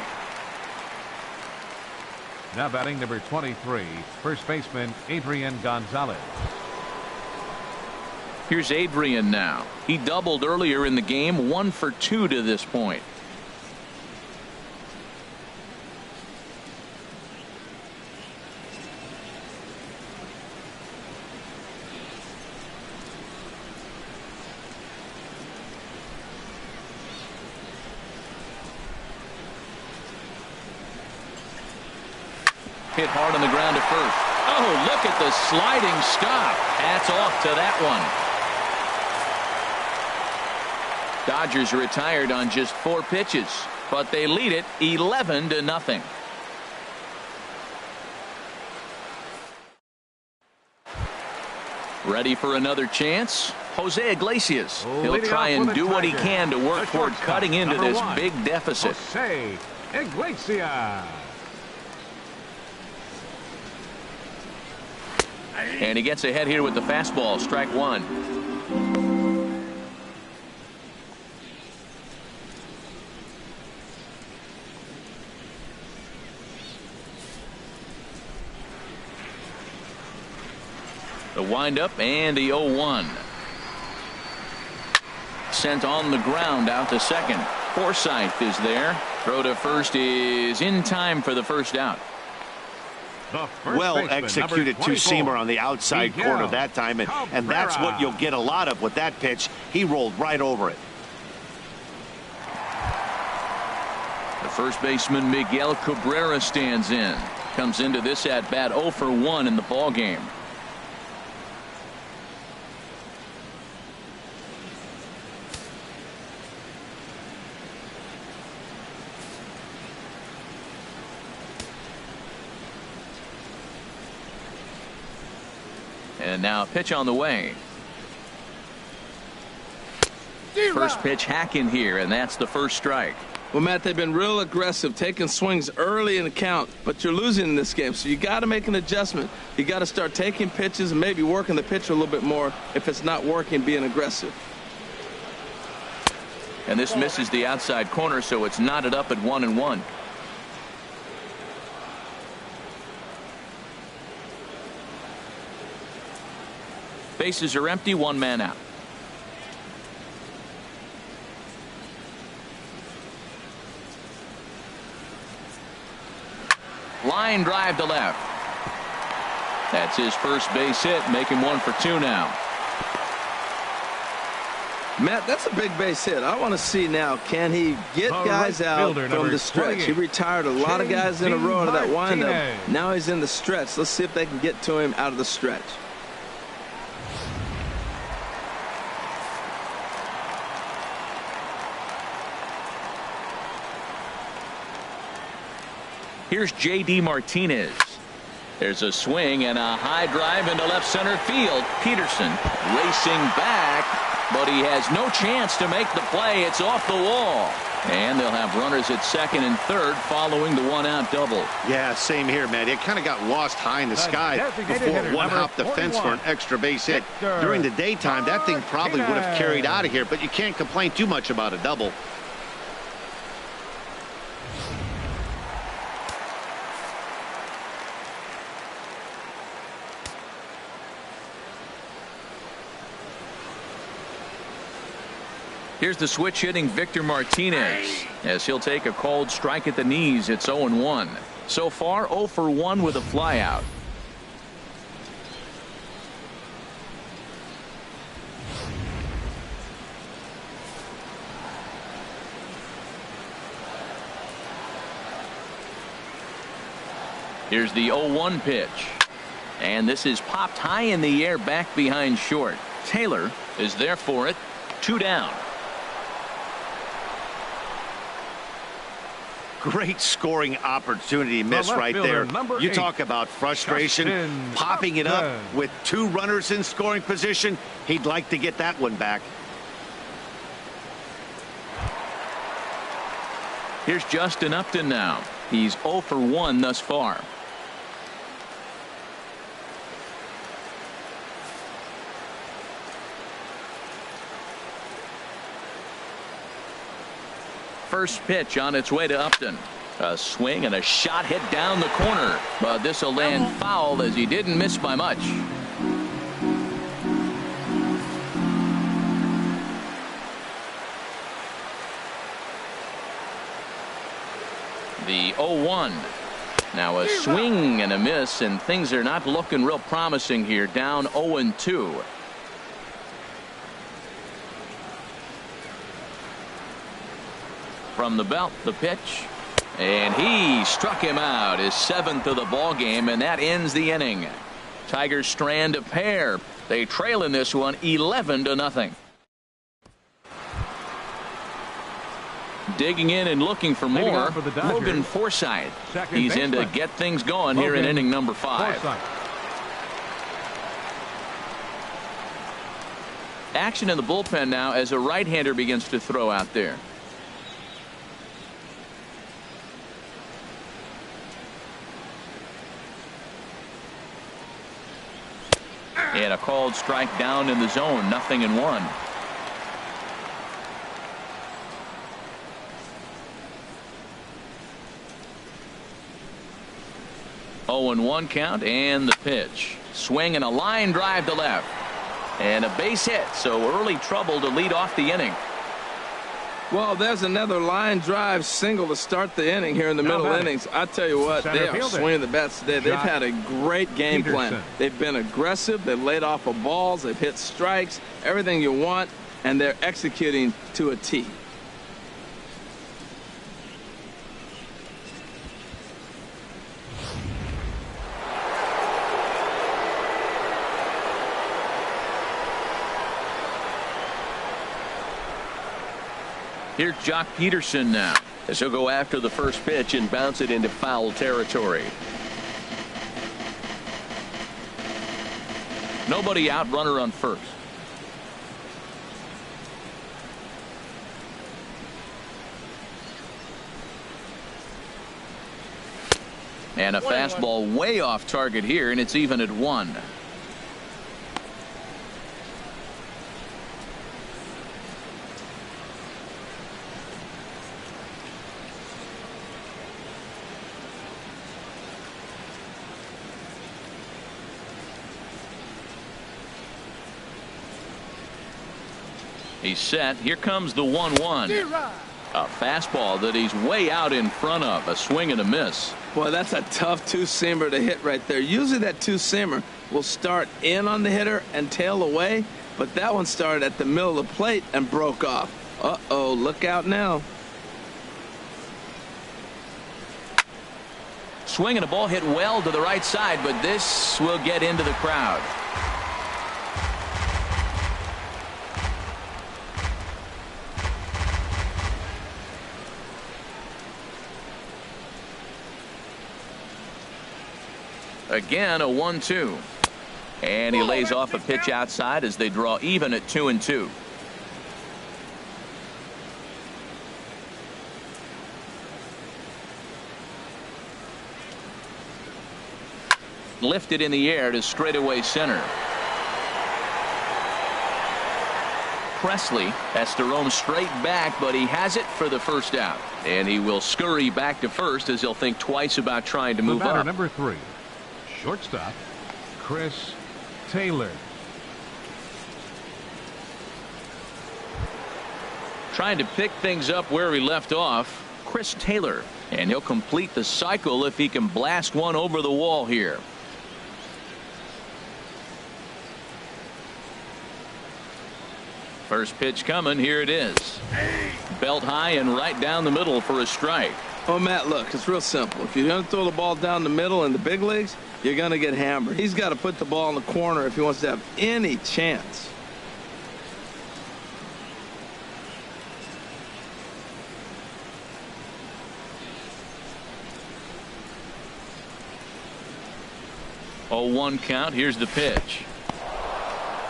Now batting number 23, first baseman Adrian Gonzalez. Here's Adrian now. He doubled earlier in the game. 1 for 2 to this point. Hit hard on the ground to first. Oh, look at the sliding stop. Hats off to that one. Dodgers retired on just 4 pitches, but they lead it 11-0. Ready for another chance? Jose Iglesias. He'll try and do what he can to work toward cutting into this big deficit. Jose Iglesias. And he gets ahead here with the fastball. Strike one. The windup and the 0-1. Sent on the ground out to second. Forsythe is there. Throw to first is in time for the first out. Well executed two-seamer on the outside corner that time, and that's what you'll get a lot of with that pitch. He rolled right over it. The first baseman Miguel Cabrera stands in. Comes into this at bat 0 for 1 in the ball game. And now pitch on the way. First pitch hack in here, and that's the first strike. Well, Matt, they've been real aggressive, taking swings early in the count, but you're losing in this game, so you got to make an adjustment. You got to start taking pitches and maybe working the pitcher a little bit more if it's not working, being aggressive. And this misses the outside corner, so it's knotted up at 1-1. Bases are empty, one man out. Line drive to left. That's his first base hit, making 1 for 2 now. Matt, that's a big base hit. I want to see now, can he get guys out from the stretch? He retired a lot of guys in a row out of that windup. Now he's in the stretch. Let's see if they can get to him out of the stretch. Here's J.D. Martinez. There's a swing and a high drive into left center field. Peterson racing back, but he has no chance to make the play. It's off the wall. And they'll have runners at second and third following the one-out double. Yeah, same here, man. It kind of got lost high in the sky before one hopped the fence for an extra base hit. During the daytime, that thing probably would have carried out of here, but you can't complain too much about a double. Here's the switch hitting Victor Martinez as he'll take a cold strike at the knees. It's 0-1. So far 0 for 1 with a flyout. Here's the 0-1 pitch. And this is popped high in the air back behind short. Taylor is there for it. 2 down. Great scoring opportunity missed right there. You talk about frustration, popping it up with 2 runners in scoring position. He'd like to get that one back. Here's Justin Upton now. He's 0 for 1 thus far. First pitch on its way to Upton. A swing and a shot hit down the corner, but this will land foul as he didn't miss by much. The 0-1. Now a swing and a miss, and things are not looking real promising here. Down 0-2. From the belt, the pitch, and he struck him out. His 7th of the ball game, and that ends the inning. Tigers strand a pair. They trail in this one 11-0. Digging in and looking for more, Logan Forsythe. He's in to get things going here in inning number 5. Action in the bullpen now as a right-hander begins to throw out there. And a called strike down in the zone. 0-1. 0-1 count, and the pitch. Swing and a line drive to left. And a base hit, so early trouble to lead off the inning. Well, there's another line drive single to start the inning here in the middle innings. I tell you what, they are swinging the bats today. They've had a great game plan. They've been aggressive. They've laid off of balls. They've hit strikes, everything you want, and they're executing to a T. Here's Jock Peterson now, as he'll go after the first pitch and bounce it into foul territory. Nobody out, runner on first. And a fastball way off target here, and it's even at 1. He's set. Here comes the 1-1. A fastball that he's way out in front of. A swing and a miss. Boy, that's a tough two-seamer to hit right there. Usually that two-seamer will start in on the hitter and tail away, but that one started at the middle of the plate and broke off. Uh-oh, look out now. Swing and a ball hit well to the right side, but this will get into the crowd. Again, a 1-2. And he lays off a pitch outside as they draw even at 2-2. Lifted in the air to straightaway center. Presley has to roam straight back, but he has it for the first out. And he will scurry back to first as he'll think twice about trying to move up. Number 3. Shortstop, Chris Taylor. Trying to pick things up where he left off, Chris Taylor. And he'll complete the cycle if he can blast one over the wall here. First pitch coming. Here it is. Belt high and right down the middle for a strike. Oh, Matt, look, it's real simple. If you're going to throw the ball down the middle in the big leagues, you're going to get hammered. He's got to put the ball in the corner if he wants to have any chance. Oh, 1 count. Here's the pitch.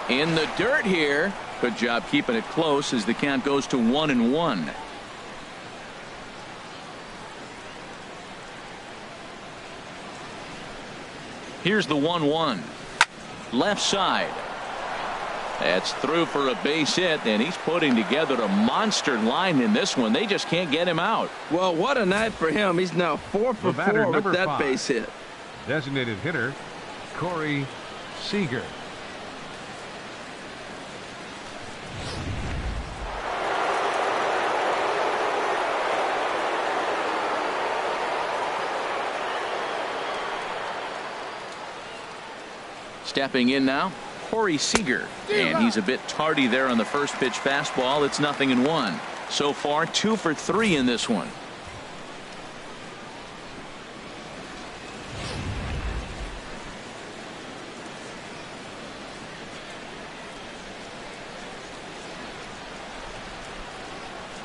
In the dirt here. Good job keeping it close as the count goes to 1-1. Here's the 1-1. Left side. That's through for a base hit, and he's putting together a monster line in this one. They just can't get him out. Well, what a night for him. He's now 4 for 4 with that 5. Base hit. Designated hitter, Corey Seager. Stepping in now, Corey Seager. And he's a bit tardy there on the first pitch fastball. It's 0-1. So far, 2 for 3 in this one.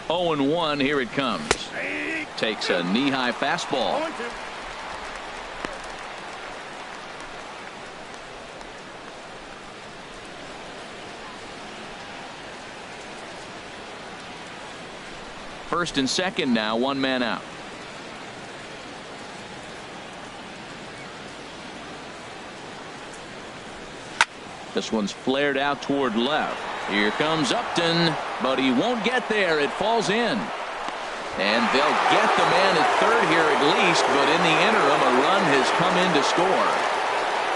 Oh, 1. Here it comes. Takes a knee-high fastball. First and second now, 1 man out. This one's flared out toward left. Here comes Upton, but he won't get there. It falls in. And they'll get the man at third here at least, but in the interim, a run has come in to score.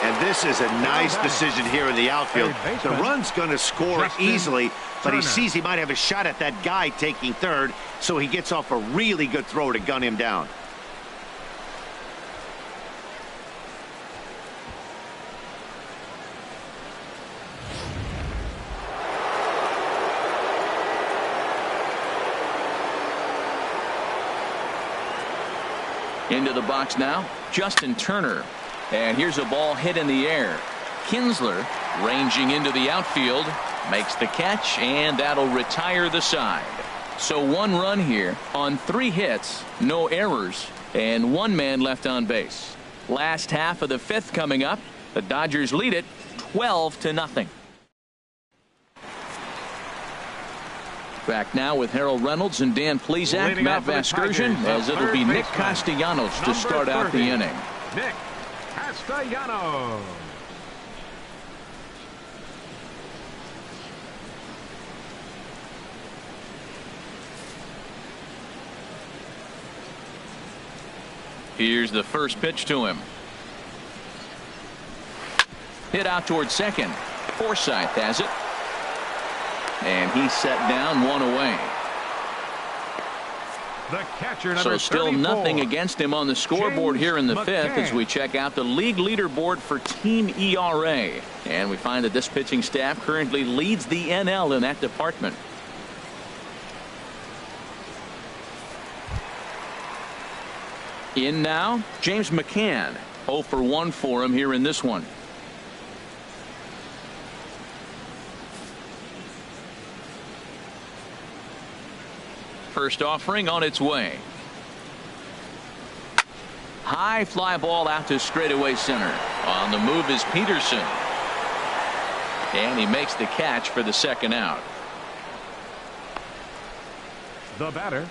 And this is a nice decision here in the outfield. The run's going to score easily, but he sees he might have a shot at that guy taking third, so he gets off a really good throw to gun him down. Into the box now, Justin Turner. And here's a ball hit in the air. Kinsler ranging into the outfield, makes the catch, and that'll retire the side. So 1 run here on 3 hits, no errors, and 1 man left on base. Last half of the 5th coming up. The Dodgers lead it 12-0. Back now with Harold Reynolds and Dan Plesac, Matt Vasgersian, as it'll be Nick Castellanos to start out the inning. Nick Castellanos. Here's the first pitch to him. Hit out toward second. Forsythe has it. And he's set down 1 away. The catcher, so still 34. Nothing against him on the scoreboard here in the 5th as we check out the league leaderboard for team ERA. And we find that this pitching staff currently leads the NL in that department. In now, James McCann. 0 for 1 for him here in this one. First offering on its way. High fly ball out to straightaway center. On the move is Peterson. And he makes the catch for the second out. The batter,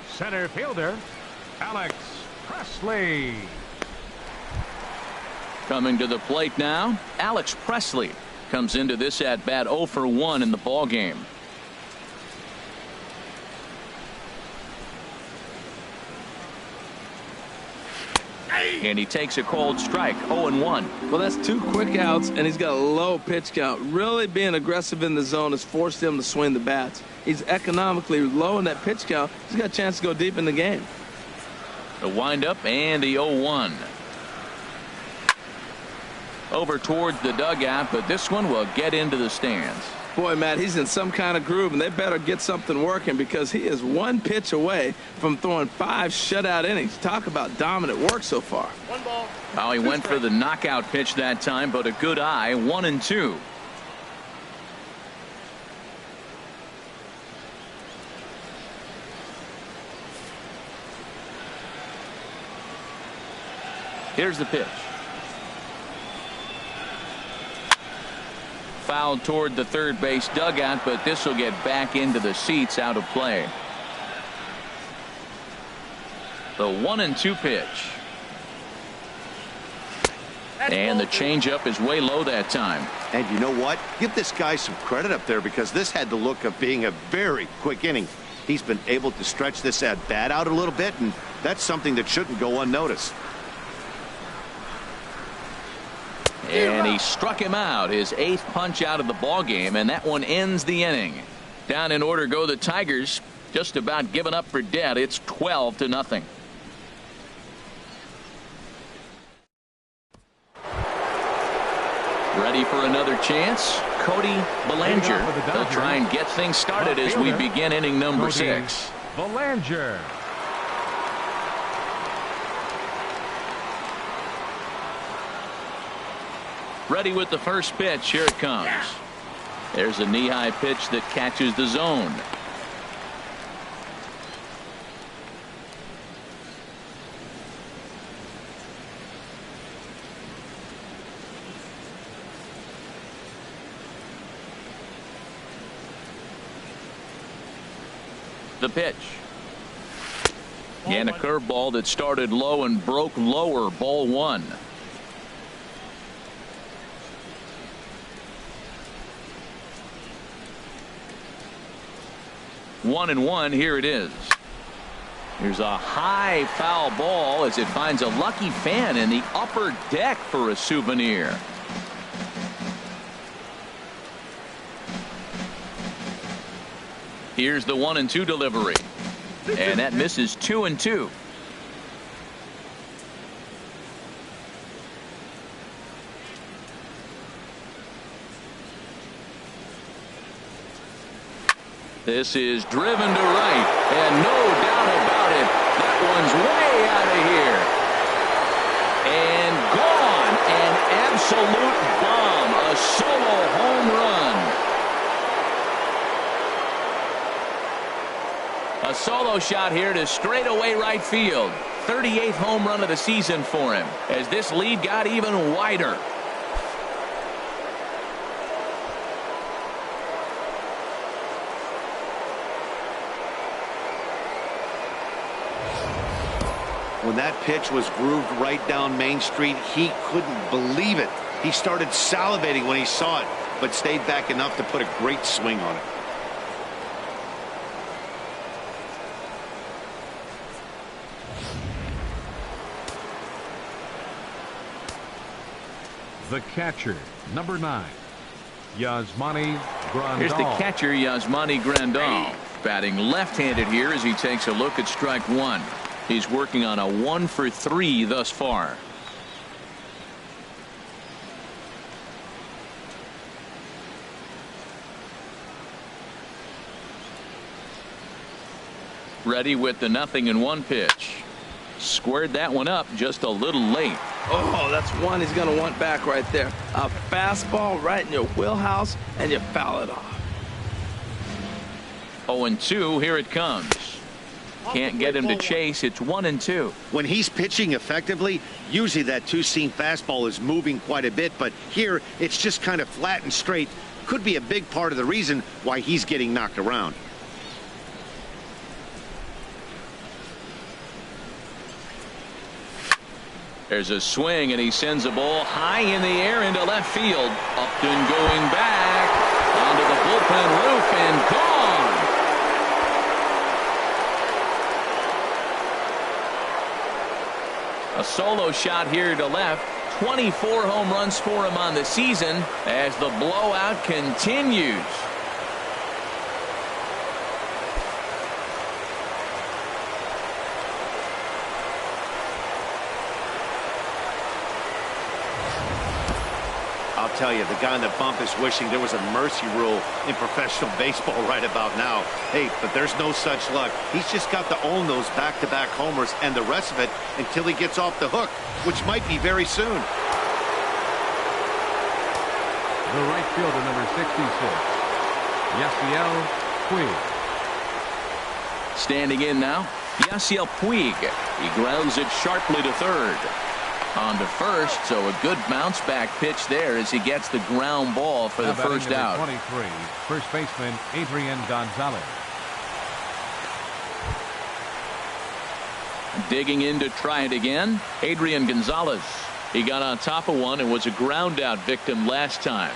center fielder, Alex Presley. Coming to the plate now, Alex Presley comes into this at bat 0 for 1 in the ball game. And he takes a cold strike. 0-1. Well, that's 2 quick outs, and he's got a low pitch count. Really being aggressive in the zone has forced him to swing the bats. He's economically low in that pitch count. He's got a chance to go deep in the game. The windup and the 0-1. Over towards the dugout, but this one will get into the stands. Boy, Matt, he's in some kind of groove, and they better get something working because he is 1 pitch away from throwing 5 shutout innings. Talk about dominant work so far. 1 ball. Oh, he went for the knockout pitch that time, but a good eye. 1-2. Here's the pitch. Fouled toward the third base dugout, but this will get back into the seats, out of play. The 1-2 pitch. And the changeup is way low that time. And you know what? Give this guy some credit up there because this had the look of being a very quick inning. He's been able to stretch this at bat out a little bit, and that's something that shouldn't go unnoticed. And he struck him out, his 8th punch out of the ball game, and that one ends the inning. Down in order go the Tigers, just about given up for dead. It's 12-0. Ready for another chance? Cody Bellinger. They'll try and get things started as we begin inning number 6. Bellinger. Ready with the first pitch. Here it comes. There's a knee-high pitch that catches the zone. The pitch. And a curveball that started low and broke lower. Ball 1. 1-1. Here it is. Here's a high foul ball as it finds a lucky fan in the upper deck for a souvenir. Here's the 1-2 delivery, and that misses 2-2. This is driven to right, and no doubt about it, that one's way out of here. And gone, an absolute bomb, a solo home run. A solo shot here to straightaway right field. 38th home run of the season for him, as this lead got even wider. When that pitch was grooved right down Main Street, he couldn't believe it. He started salivating when he saw it, but stayed back enough to put a great swing on it. The catcher, number 9, Yasmani Grandal. Here's the catcher, Yasmani Grandal, batting left-handed here as he takes a look at strike one. He's working on a 1-for-3 thus far. Ready with the 0-1 pitch. Squared that one up just a little late. Oh, that's one he's going to want back right there. A fastball right in your wheelhouse, and you foul it off. 0-2, here it comes. Can't get him to chase. It's 1-2. When he's pitching effectively, usually that two-seam fastball is moving quite a bit, but here it's just kind of flat and straight. Could be a big part of the reason why he's getting knocked around. There's a swing, and he sends a ball high in the air into left field. Upton going back onto the bullpen roof and gone. A solo shot here to left. 24 home runs for him on the season as the blowout continues. I'll tell you, the guy in the bump is wishing there was a mercy rule in professional baseball right about now. Hey, but there's no such luck. He's just got to own those back-to-back homers and the rest of it until he gets off the hook, which might be very soon. The right fielder, number 66, Yasiel Puig. Standing in now, Yasiel Puig. He grounds it sharply to third. On to first, so a good bounce back pitch there as he gets the ground ball for the first out. 23, first baseman Adrian Gonzalez. Digging in to try it again, Adrian Gonzalez. He got on top of one and was a ground out victim last time.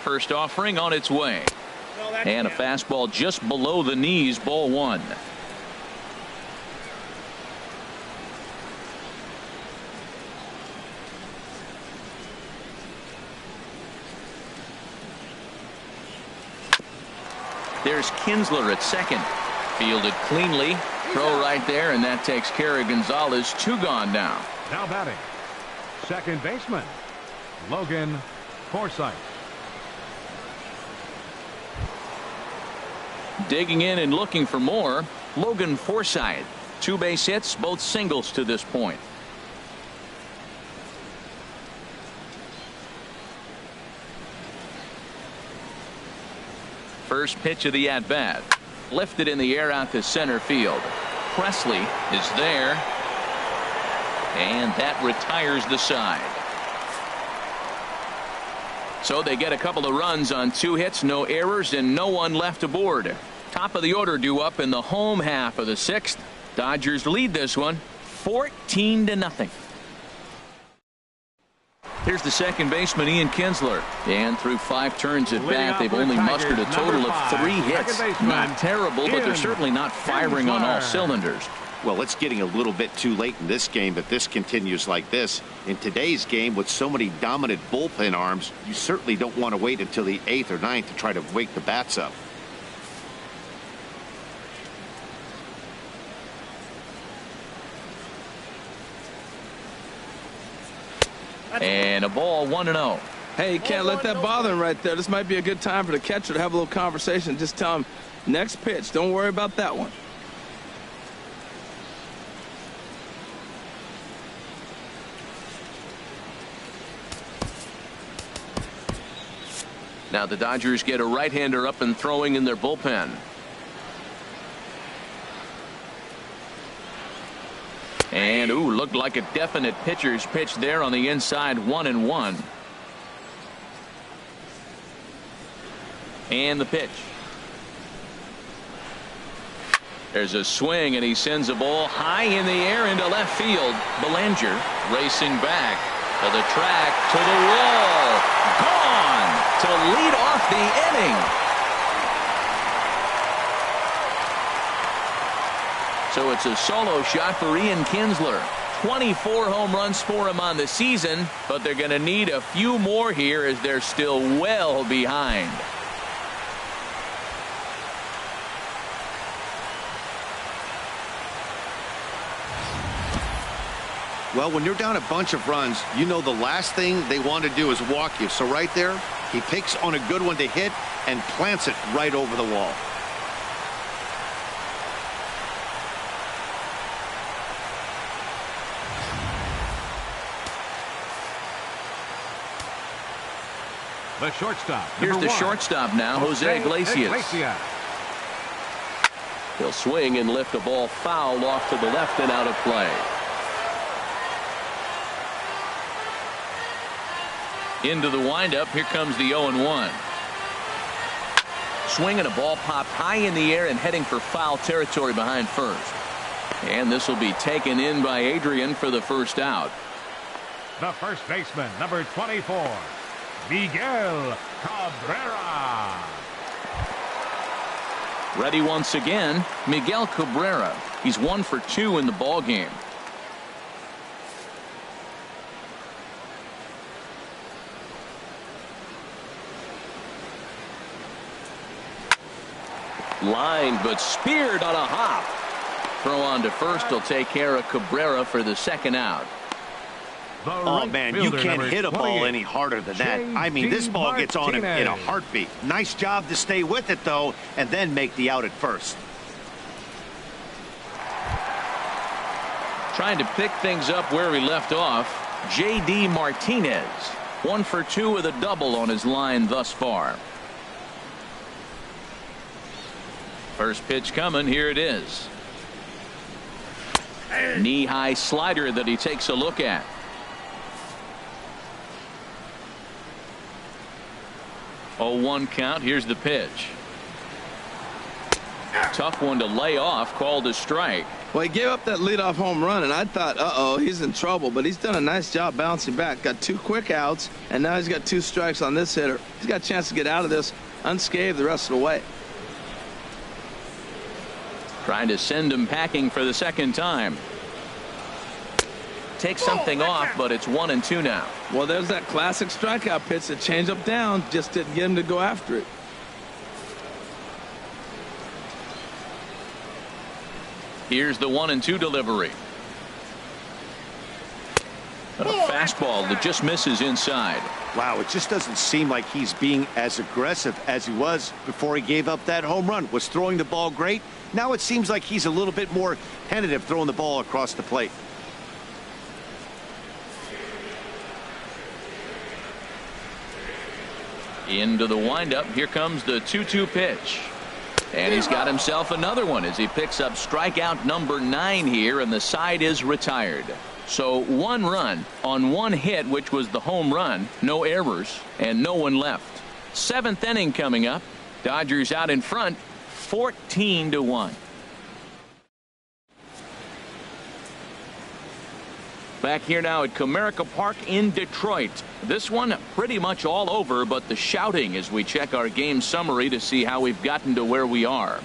First offering on its way. And a fastball just below the knees, ball one. There's Kinsler at second. Fielded cleanly. Throw right there, and that takes care of Gonzalez. 2 gone now. Now batting, second baseman Logan Forsythe. Digging in and looking for more, Logan Forsythe. 2 base hits, both singles to this point. First pitch of the at-bat. Lifted in the air out to center field. PRESLEY is there. And that retires the side. So they get a couple of runs on 2 hits, no errors, and no one left aboard. Top of the order due up in the home half of the 6th. Dodgers lead this one 14-0. Here's the second baseman, Ian Kinsler. And through 5 turns at bat, they've only mustered a total of 3 hits. Not terrible, but they're certainly not firing on all cylinders. Well, it's getting a little bit too late in this game if this continues like this. In today's game, with so many dominant bullpen arms, you certainly don't want to wait until the 8th or 9th to try to wake the bats up. And a ball, 1-0. Hey, you can't let that bother him right there. This might be a good time for the catcher to have a little conversation. Just tell him, next pitch, don't worry about that one. Now the Dodgers get a right-hander up and throwing in their bullpen. And, ooh, looked like a definite pitcher's pitch there on the inside, 1-1. And the pitch. There's a swing, and he sends a ball high in the air into left field. Belanger racing back to the track, to the wall. Gone to lead off the inning. So it's a solo shot for Ian Kinsler. 24 home runs for him on the season, but they're going to need a few more here as they're still well behind. Well, when you're down a bunch of runs, you know the last thing they want to do is walk you. So right there, he picks on a good one to hit and plants it right over the wall. The shortstop. Here's the shortstop now, Jose Iglesias. He'll swing and lift a ball foul off to the left and out of play. Into the windup. Here comes the 0-1. Swing and a ball popped high in the air and heading for foul territory behind first. And this will be taken in by Adrian for the first out. The first baseman, number 24, Miguel Cabrera. Ready once again, Miguel Cabrera. He's 1 for 2 in the ball game. Lined but speared on a hop. Throw on to first will take care of Cabrera for the second out. Oh, man, you can't hit a ball any harder than that. I mean, this ball gets on him in a heartbeat. Nice job to stay with it, though, and then make the out at first. Trying to pick things up where we left off, J.D. Martinez. 1 for 2 with a double on his line thus far. First pitch coming. Here it is. Knee-high slider that he takes a look at. 0-1 count. Here's the pitch. Tough one to lay off. Called a strike. Well, he gave up that leadoff home run, and I thought, uh-oh, he's in trouble. But he's done a nice job bouncing back. Got 2 quick outs, and now he's got 2 strikes on this hitter. He's got a chance to get out of this unscathed the rest of the way. Trying to send him packing for the second time. Takes something off, but it's 1-2 now. Well, there's that classic strikeout pitch, that change up down, just didn't get him to go after it. Here's the 1-2 delivery. A fastball that just misses inside. Wow, it just doesn't seem like he's being as aggressive as he was before he gave up that home run. Was throwing the ball great. Now it seems like he's a little bit more tentative throwing the ball across the plate. Into the windup. Here comes the 2-2 pitch. And he's got himself another one as he picks up strikeout number 9 here, and the side is retired. So 1 run on 1 hit, which was the home run. No errors and no one left. 7th inning coming up. Dodgers out in front 14-1. Back here now at Comerica Park in Detroit. This one pretty much all over, but the shouting as we check our game summary to see how we've gotten to where we are.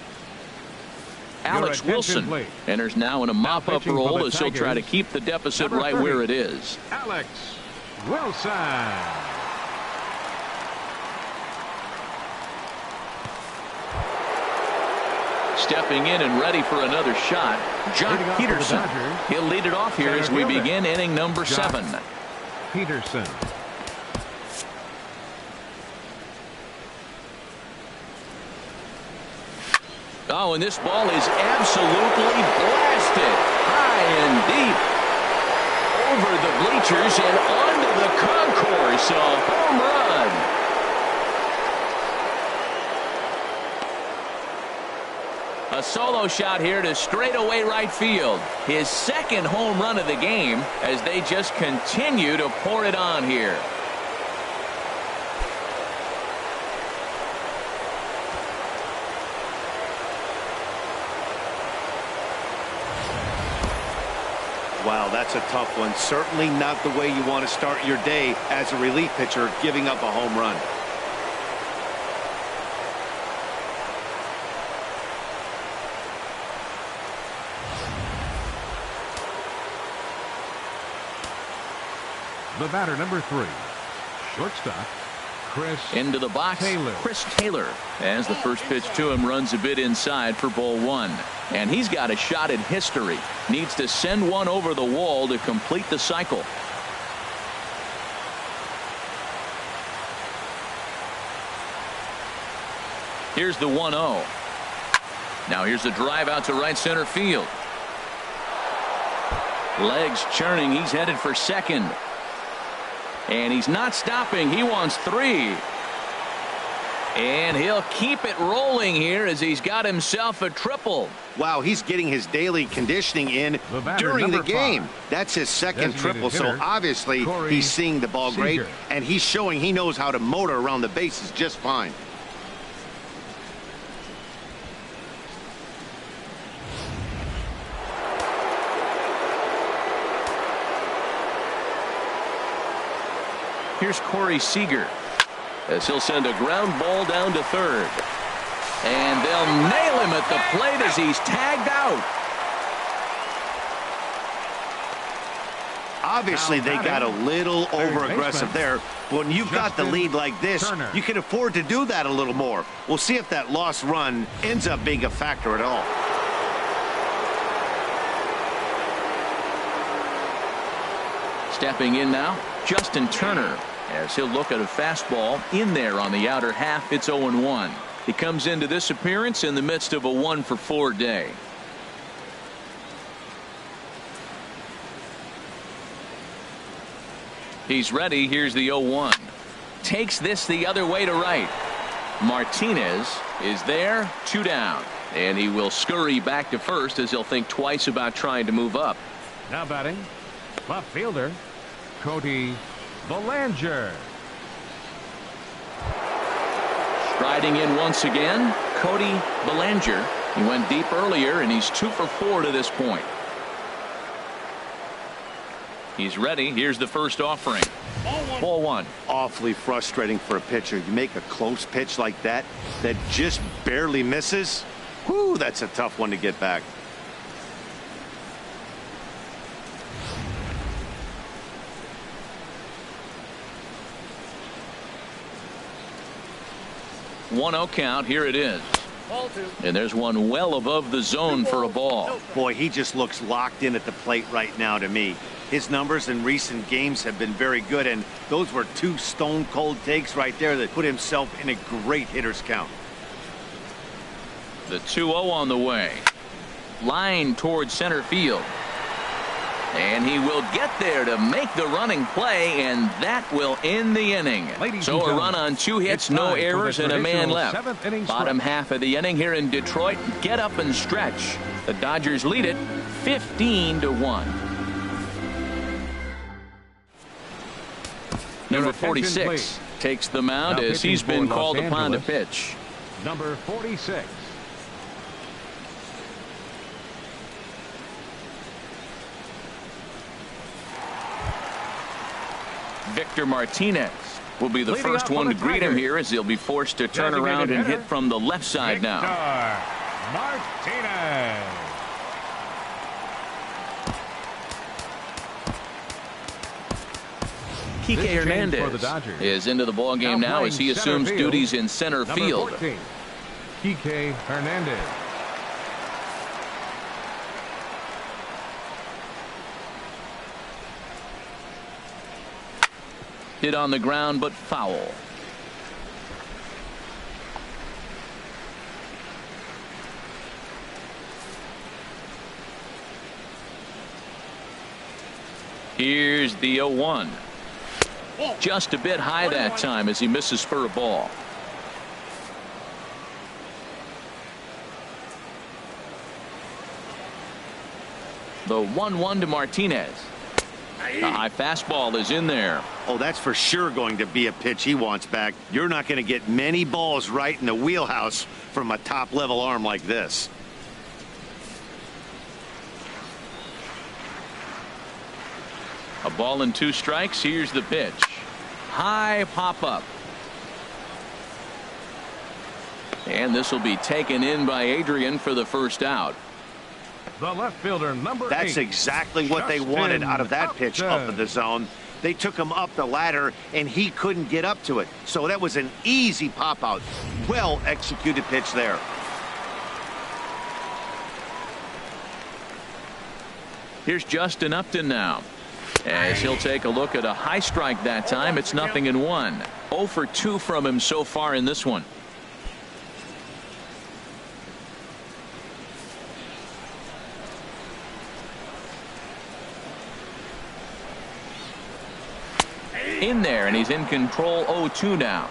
Alex Wilson enters now in a mop-up role as he'll try to keep the deficit right where it is. Alex Wilson. Stepping in and ready for another shot, John Peterson. He'll lead it off here as we begin inning number 7. Peterson. Oh, and this ball is absolutely blasted high and deep over the bleachers and onto the concourse. A home run. A solo shot here to straightaway right field. His second home run of the game as they just continue to pour it on here. Wow, that's a tough one. Certainly not the way you want to start your day as a relief pitcher, giving up a home run. The batter, number 3, shortstop, Chris into the box, Taylor. Chris Taylor, as the first pitch to him runs a bit inside for ball 1. And he's got a shot at history. Needs to send one over the wall to complete the cycle. Here's the 1-0. Now here's the drive out to right center field. Legs churning. He's headed for second. And he's not stopping. He wants 3. And he'll keep it rolling here as he's got himself a triple. Wow, he's getting his daily conditioning in during the game. That's his second triple, so obviously he's seeing the ball great, and he's showing he knows how to motor around the bases just fine. Here's Corey Seager as he'll send a ground ball down to third. And they'll nail him at the plate as he's tagged out. Obviously, they got a little over-aggressive there. When you've got the lead like this, you can afford to do that a little more. We'll see if that lost run ends up being a factor at all. Stepping in now, Justin Turner, as he'll look at a fastball in there on the outer half. It's 0-1. He comes into this appearance in the midst of a 1-for-4 day. He's ready. Here's the 0-1. Takes this the other way to right. Martinez is there, 2 down. And he will scurry back to first as he'll think twice about trying to move up. Now batting, left fielder, Cody Bellinger. Striding in once again, Cody Bellinger. He went deep earlier, and he's 2-for-4 to this point. He's ready. Here's the first offering. Ball 1. Awfully frustrating for a pitcher. You make a close pitch like that just barely misses. Whew, that's a tough one to get back. One 0 count. Here it is. And there's one well above the zone for a ball. Boy, he just looks locked in at the plate right now to me. His numbers in recent games have been very good, and those were 2 stone-cold takes right there that put himself in a great hitter's count. The 2-0 on the way. Line towards center field. And he will get there to make the running play, and that will end the inning. So a run on 2 hits, no errors, and a man left. Bottom half of the inning here in Detroit. Get up and stretch. The Dodgers lead it 15-1. Number 46 takes the mound as he's been called upon to pitch. Number 46. Victor Martinez will be the first one to greet him here, as he'll be forced to turn around and hit from the left side now. Martinez. Kike Hernandez is into the ball game now as he assumes duties in center field. 14, Kike Hernandez. Hit on the ground, but foul. Here's the 0-1. Just a bit high that time as he misses for a ball. The 1-1 to Martinez. The high fastball is in there. Oh, that's for sure going to be a pitch he wants back. You're not going to get many balls right in the wheelhouse from a top-level arm like this. A ball and 2 strikes. Here's the pitch. High pop-up. And this will be taken in by Adrian for the first out. The left fielder, number 8. That's exactly what they wanted out of that pitch up in the zone. They took him up the ladder, and he couldn't get up to it. So that was an easy pop-out. Well-executed pitch there. Here's Justin Upton now, as he'll take a look at a high strike that time. It's 0-1. 0 for 2 from him so far in this one. In there, and he's in control. 0-2 now.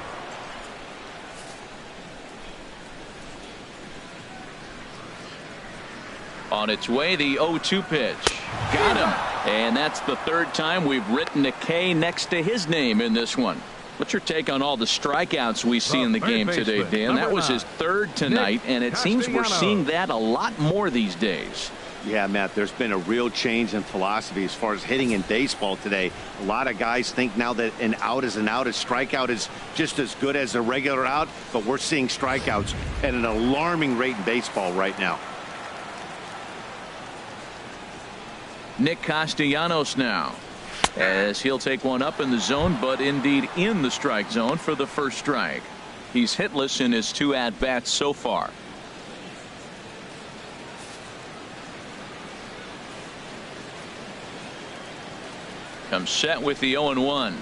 On its way, the 0-2 pitch. Got him. And that's the 3rd time we've written a K next to his name in this one. What's your take on all the strikeouts we see in the game today, Dan? That was his 3rd tonight, and it seems we're seeing that a lot more these days. Yeah, Matt, there's been a real change in philosophy as far as hitting in baseball today. A lot of guys think now that an out is an out. A strikeout is just as good as a regular out, but we're seeing strikeouts at an alarming rate in baseball right now. Nick Castellanos now, as he'll take one up in the zone, but indeed in the strike zone for the first strike. He's hitless in his 2 at-bats so far. Comes set with the 0-1.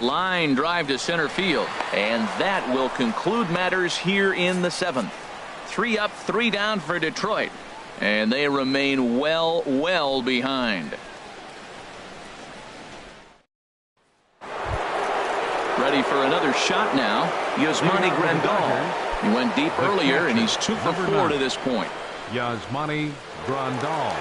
Line drive to center field, and that will conclude matters here in the 7th. 3 up, 3 down for Detroit, and they remain well behind. Ready for another shot now. Yasmani Grandal. He went deep earlier, and he's 2 for 4 to this point. Yasmani Grandal.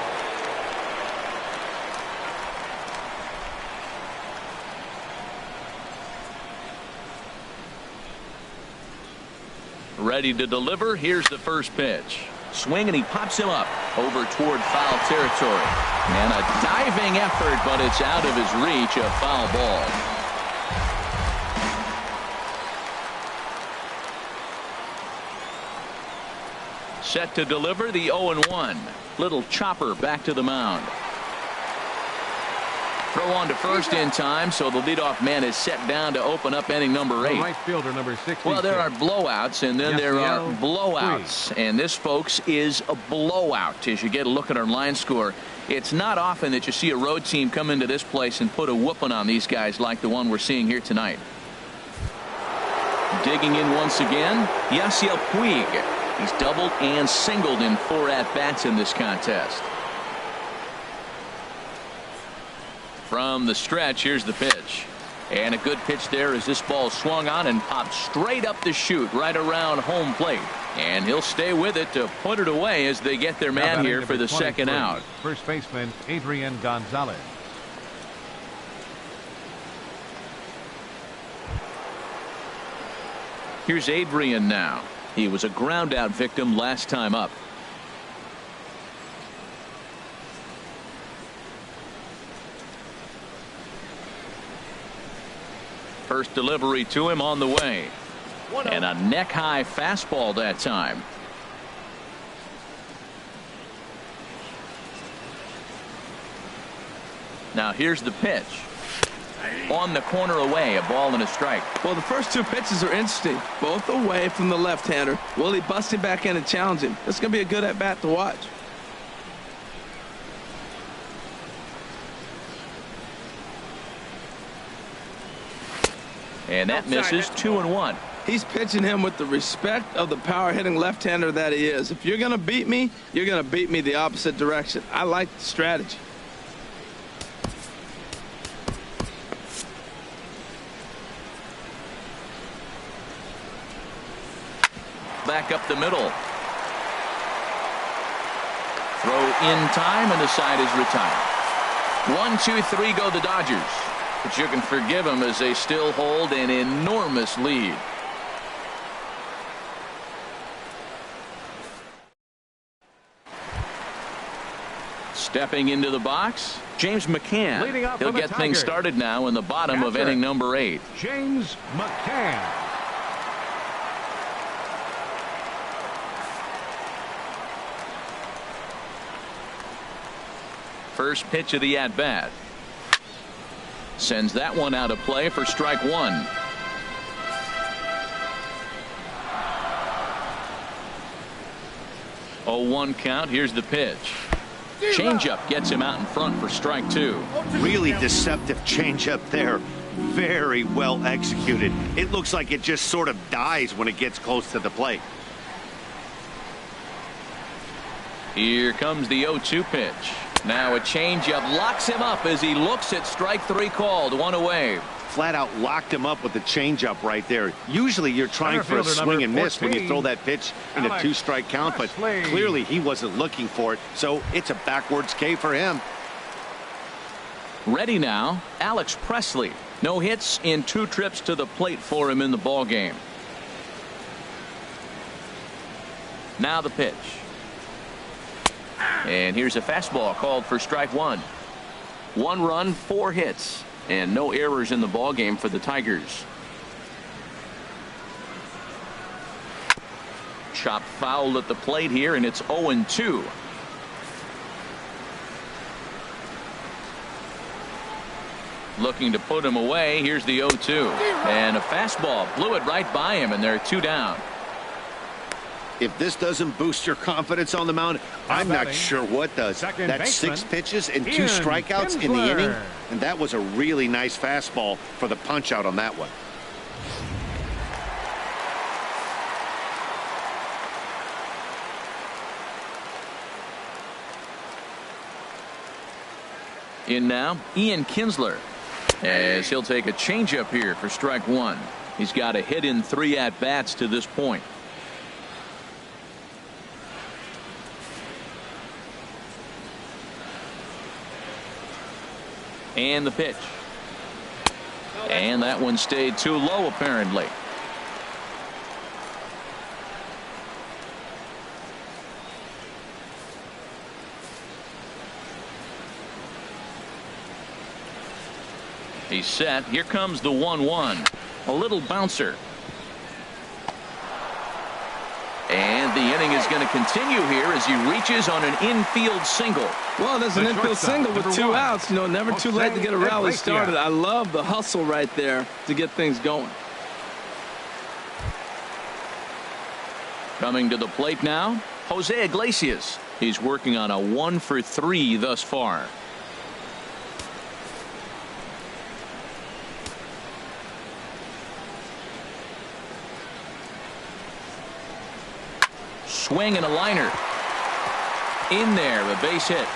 Ready to deliver. Here's the first pitch. Swing, and he pops him up over toward foul territory. And a diving effort, but it's out of his reach. A foul ball. Set to deliver the 0-1. Little chopper back to the mound. Throw on to first in time, so the leadoff man is set down to open up inning number 8. Right fielder, number 66. Well, there are blowouts, and then there are blowouts. And this, folks, is a blowout. As you get a look at our line score, it's not often that you see a road team come into this place and put a whooping on these guys like the one we're seeing here tonight. Digging in once again, Yasiel Puig. He's doubled and singled in 4 at-bats in this contest. From the stretch, here's the pitch. And a good pitch there as this ball swung on and popped straight up the chute right around home plate. And he'll stay with it to put it away as they get their man here for the second out. First baseman Adrian Gonzalez. Here's Adrian now. He was a ground out victim last time up. First delivery to him on the way. And a neck-high fastball that time. Now here's the pitch. On the corner away, a ball and a strike. Well, the first two pitches are interesting. Both away from the left-hander. Will he bust him back in and challenge him? It's going to be a good at-bat to watch. And that misses 2-1. He's pitching him with the respect of the power-hitting left-hander that he is. If you're going to beat me, you're going to beat me the opposite direction. I like the strategy. Back up the middle. Throw in time, and the side is retired. 1-2-3 go the Dodgers. But you can forgive them as they still hold an enormous lead. Stepping into the box, James McCann. He'll get things started now in the bottom of inning number 8. James McCann. First pitch of the at-bat. Sends that one out of play for strike 1. Oh, 1 count. Here's the pitch. Changeup gets him out in front for strike 2. Really deceptive changeup there. Very well executed. It looks like it just sort of dies when it gets close to the plate. Here comes the 0-2 pitch. Now a changeup locks him up as he looks at strike 3 called. 1 away. Flat out locked him up with the changeup right there. Usually you're trying for a swing and miss when you throw that pitch in a 2-strike count, but clearly he wasn't looking for it, so it's a backwards K for him. Ready now, Alex Presley. No hits in 2 trips to the plate for him in the ball game. Now the pitch. And here's a fastball called for strike 1. 1 run, 4 hits, and no errors in the ball game for the Tigers. Chop foul at the plate here, and it's 0-2. Looking to put him away. Here's the 0-2. And a fastball blew it right by him, and they're 2 down. If this doesn't boost your confidence on the mound, I'm not sure what does. That's 6 pitches and 2 strikeouts in the inning, and that was a really nice fastball for the punch out on that one. In now, Ian Kinsler, as he'll take a changeup here for strike 1. He's got a hit in 3 at-bats to this point. And the pitch. And that one stayed too low, apparently. He's set. Here comes the 1-1. A little bouncer. And the inning is going to continue here as he reaches on an infield single. Well, there's an infield single with 2 outs. You know, never too late to get a rally started. I love the hustle right there to get things going. Coming to the plate now, Jose Iglesias. He's working on a 1-for-3 thus far. Swing and a liner. In there, a base hit.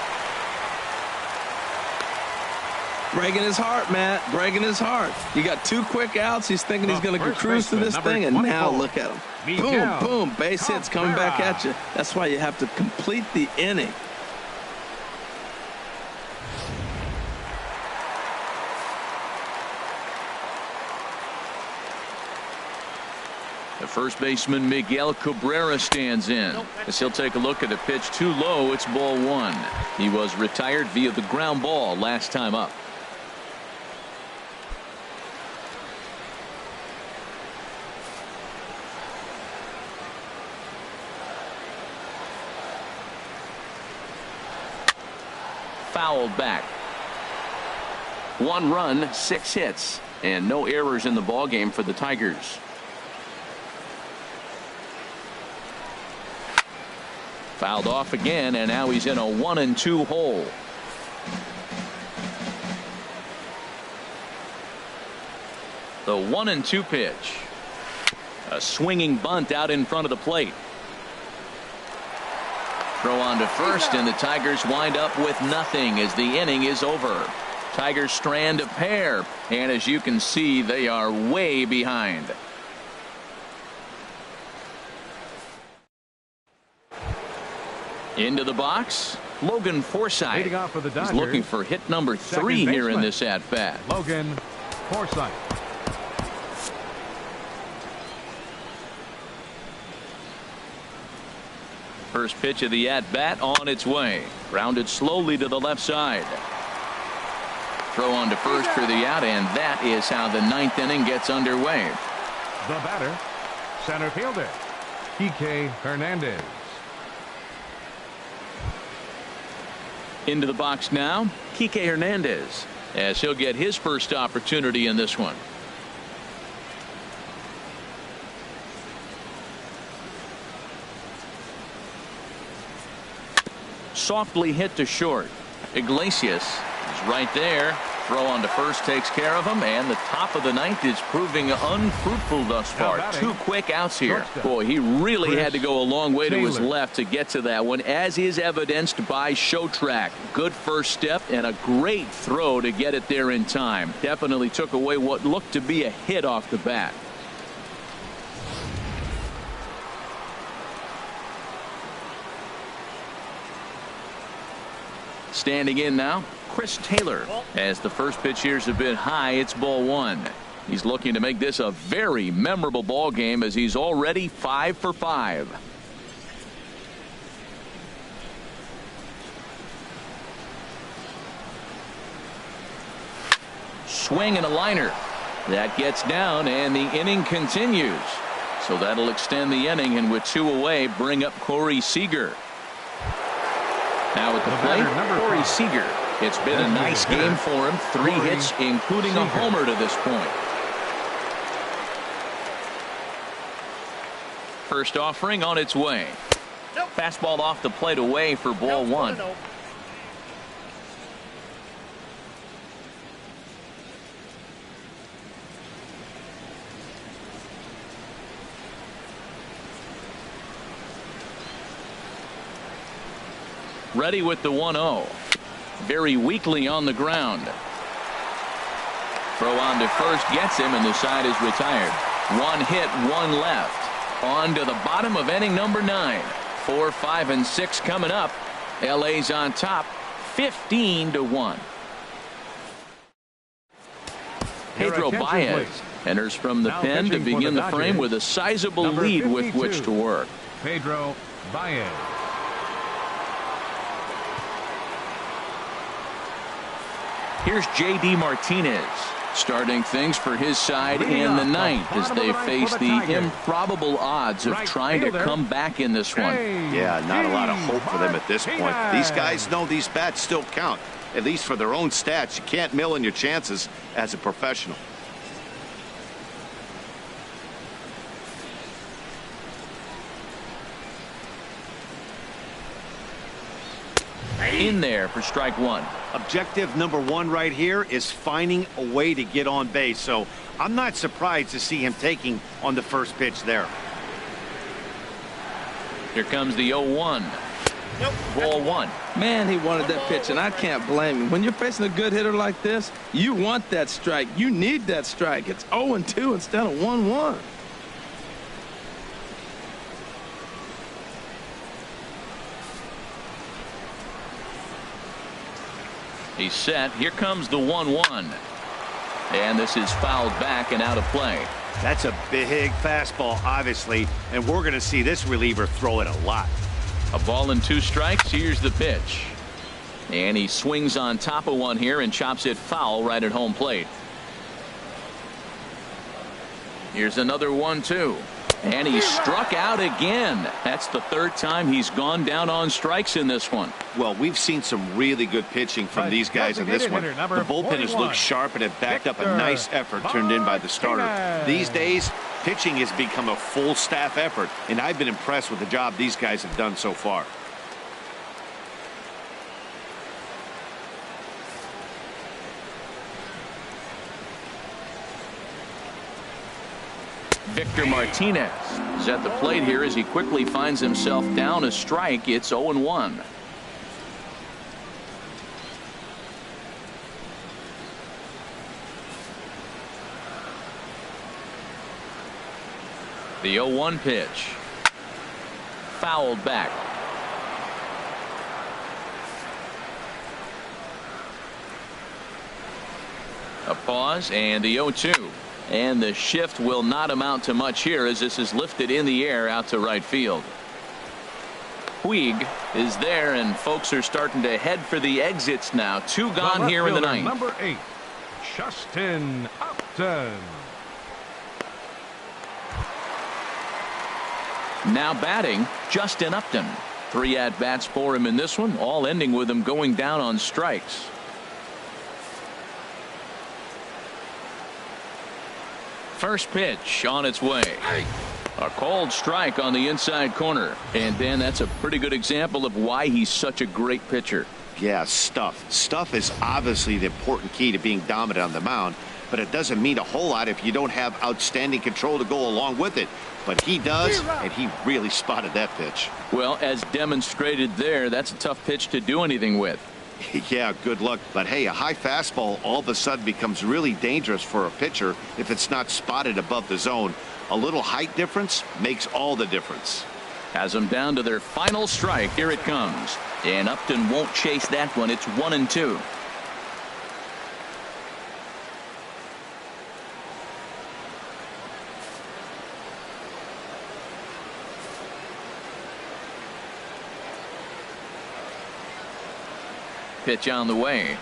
Breaking his heart, Matt. Breaking his heart. You got 2 quick outs. He's thinking he's going to cruise through this thing, and now look at him. Boom, boom. Base hits coming back at you. That's why you have to complete the inning. The first baseman Miguel Cabrera stands in as he'll take a look at a pitch too low. It's ball 1. He was retired via the ground ball last time up. fouled back. 1 run, 6 hits, and no errors in the ballgame for the Tigers. Fouled off again, and now he's in a 1-2 hole. The 1-2 pitch. A swinging bunt out in front of the plate. Throw on to first, and the Tigers wind up with nothing as the inning is over. Tigers strand a pair, and as you can see, they are way behind. Into the box, Logan Forsythe. Leading off for the Dodgers, he's looking for hit number 3 here in this at-bat. Logan Forsythe. First pitch of the at-bat on its way. Grounded slowly to the left side. Throw on to first for the out, and that is how the 9th inning gets underway. The batter, center fielder, Kike Hernandez. Into the box now, Kike Hernandez, as he'll get his first opportunity in this one. Softly hit to short. Iglesias is right there. Throw on to first takes care of him, and the top of the 9th is proving unfruitful thus far. 2 quick outs here. Boy, he really had to go a long way to his left to get to that one, as is evidenced by Show Track. Good first step and a great throw to get it there in time. Definitely took away what looked to be a hit off the bat. Standing in now, Chris Taylor. As the first pitch here is a bit high, it's ball 1. He's looking to make this a very memorable ball game, as he's already 5 for 5. Swing and a liner. That gets down, and the inning continues. So that'll extend the inning, and with 2 away, bring up Corey Seager. Now at the plate, Corey Seager. It's been a nice game for him. 3 hits, including a homer to this point. First offering on its way. Fastball off the plate away for ball 1. Ready with the 1-0. Very weakly on the ground. Throw on to first gets him, and the side is retired. 1 hit, 1 left. On to the bottom of inning number 9. 4, 5, and 6 coming up. LA's on top, 15-1. Pedro Baez enters from the pen to begin the frame with a sizable lead with which to work. Pedro Baez. Here's J.D. Martinez starting things for his side in the 9th as they face the improbable odds of trying to come back in this one. Yeah, not a lot of hope for them at this point. These guys know these bats still count, at least for their own stats. You can't mill in your chances as a professional. In there for strike 1. Objective number 1 right here is finding a way to get on base. So I'm not surprised to see him taking on the first pitch there. Here comes the 0-1. Ball 1. Man, he wanted that pitch, and I can't blame him. When you're facing a good hitter like this, you want that strike. You need that strike. It's 0-2 instead of 1-1. He's set. Here comes the 1-1. And this is fouled back and out of play. That's a big fastball, obviously, and we're going to see this reliever throw it a lot. A ball and 2 strikes. Here's the pitch. And he swings on top of one here and chops it foul right at home plate. Here's another 1-2. And he struck out again. That's the third time he's gone down on strikes in this one. Well, we've seen some really good pitching from these guys in this one. The bullpen has looked sharp and have backed up a nice effort turned in by the starter. These days, pitching has become a full staff effort, and I've been impressed with the job these guys have done so far. Victor Martinez is at the plate here as he quickly finds himself down a strike. It's 0-1. The 0-1 pitch. Fouled back. A pause and the 0-2. And the shift will not amount to much here as this is lifted in the air out to right field. Puig is there, and folks are starting to head for the exits now. Two gone here in the ninth. Number 8, Justin Upton. Now batting, Justin Upton. 3 at-bats for him in this one, all ending with him going down on strikes. First pitch on its way. A called strike on the inside corner. And Dan, that's a pretty good example of why he's such a great pitcher. Yeah, stuff. Stuff is obviously the important key to being dominant on the mound, but it doesn't mean a whole lot if you don't have outstanding control to go along with it. But he does, and he really spotted that pitch. Well, as demonstrated there, that's a tough pitch to do anything with. Yeah, good luck. But hey, a high fastball all of a sudden becomes really dangerous for a pitcher if it's not spotted above the zone. A little height difference makes all the difference. Has them down to their final strike. Here it comes. And Upton won't chase that one. It's 1-2. Pitch on the way.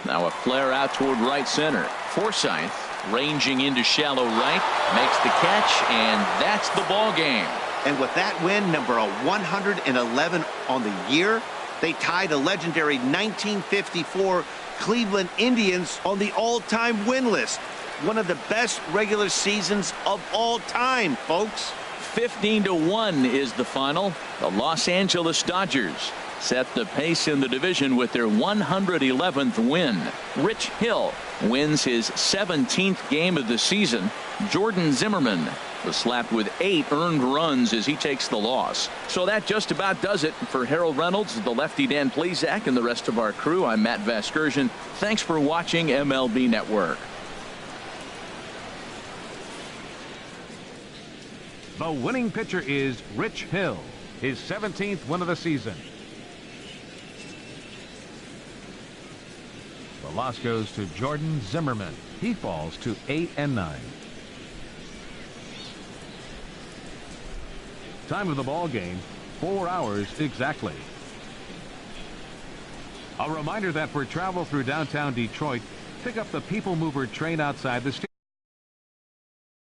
Now a flare out toward right center. Forsythe ranging into shallow right, makes the catch, and that's the ball game. And with that win, number 111 on the year, they tied the legendary 1954 Cleveland Indians on the all-time win list. One of the best regular seasons of all time, folks. 15-1 is the final. The Los Angeles Dodgers set the pace in the division with their 111th win. Rich Hill wins his 17th game of the season. Jordan Zimmerman was slapped with 8 earned runs as he takes the loss. So that just about does it for Harold Reynolds, the lefty Dan Plesac, and the rest of our crew. I'm Matt Vasgersian. Thanks for watching MLB Network. The winning pitcher is Rich Hill, his 17th win of the season. The loss goes to Jordan Zimmerman. He falls to 8-9. Time of the ball game, 4 hours exactly. A reminder that for travel through downtown Detroit, pick up the People Mover train outside the station.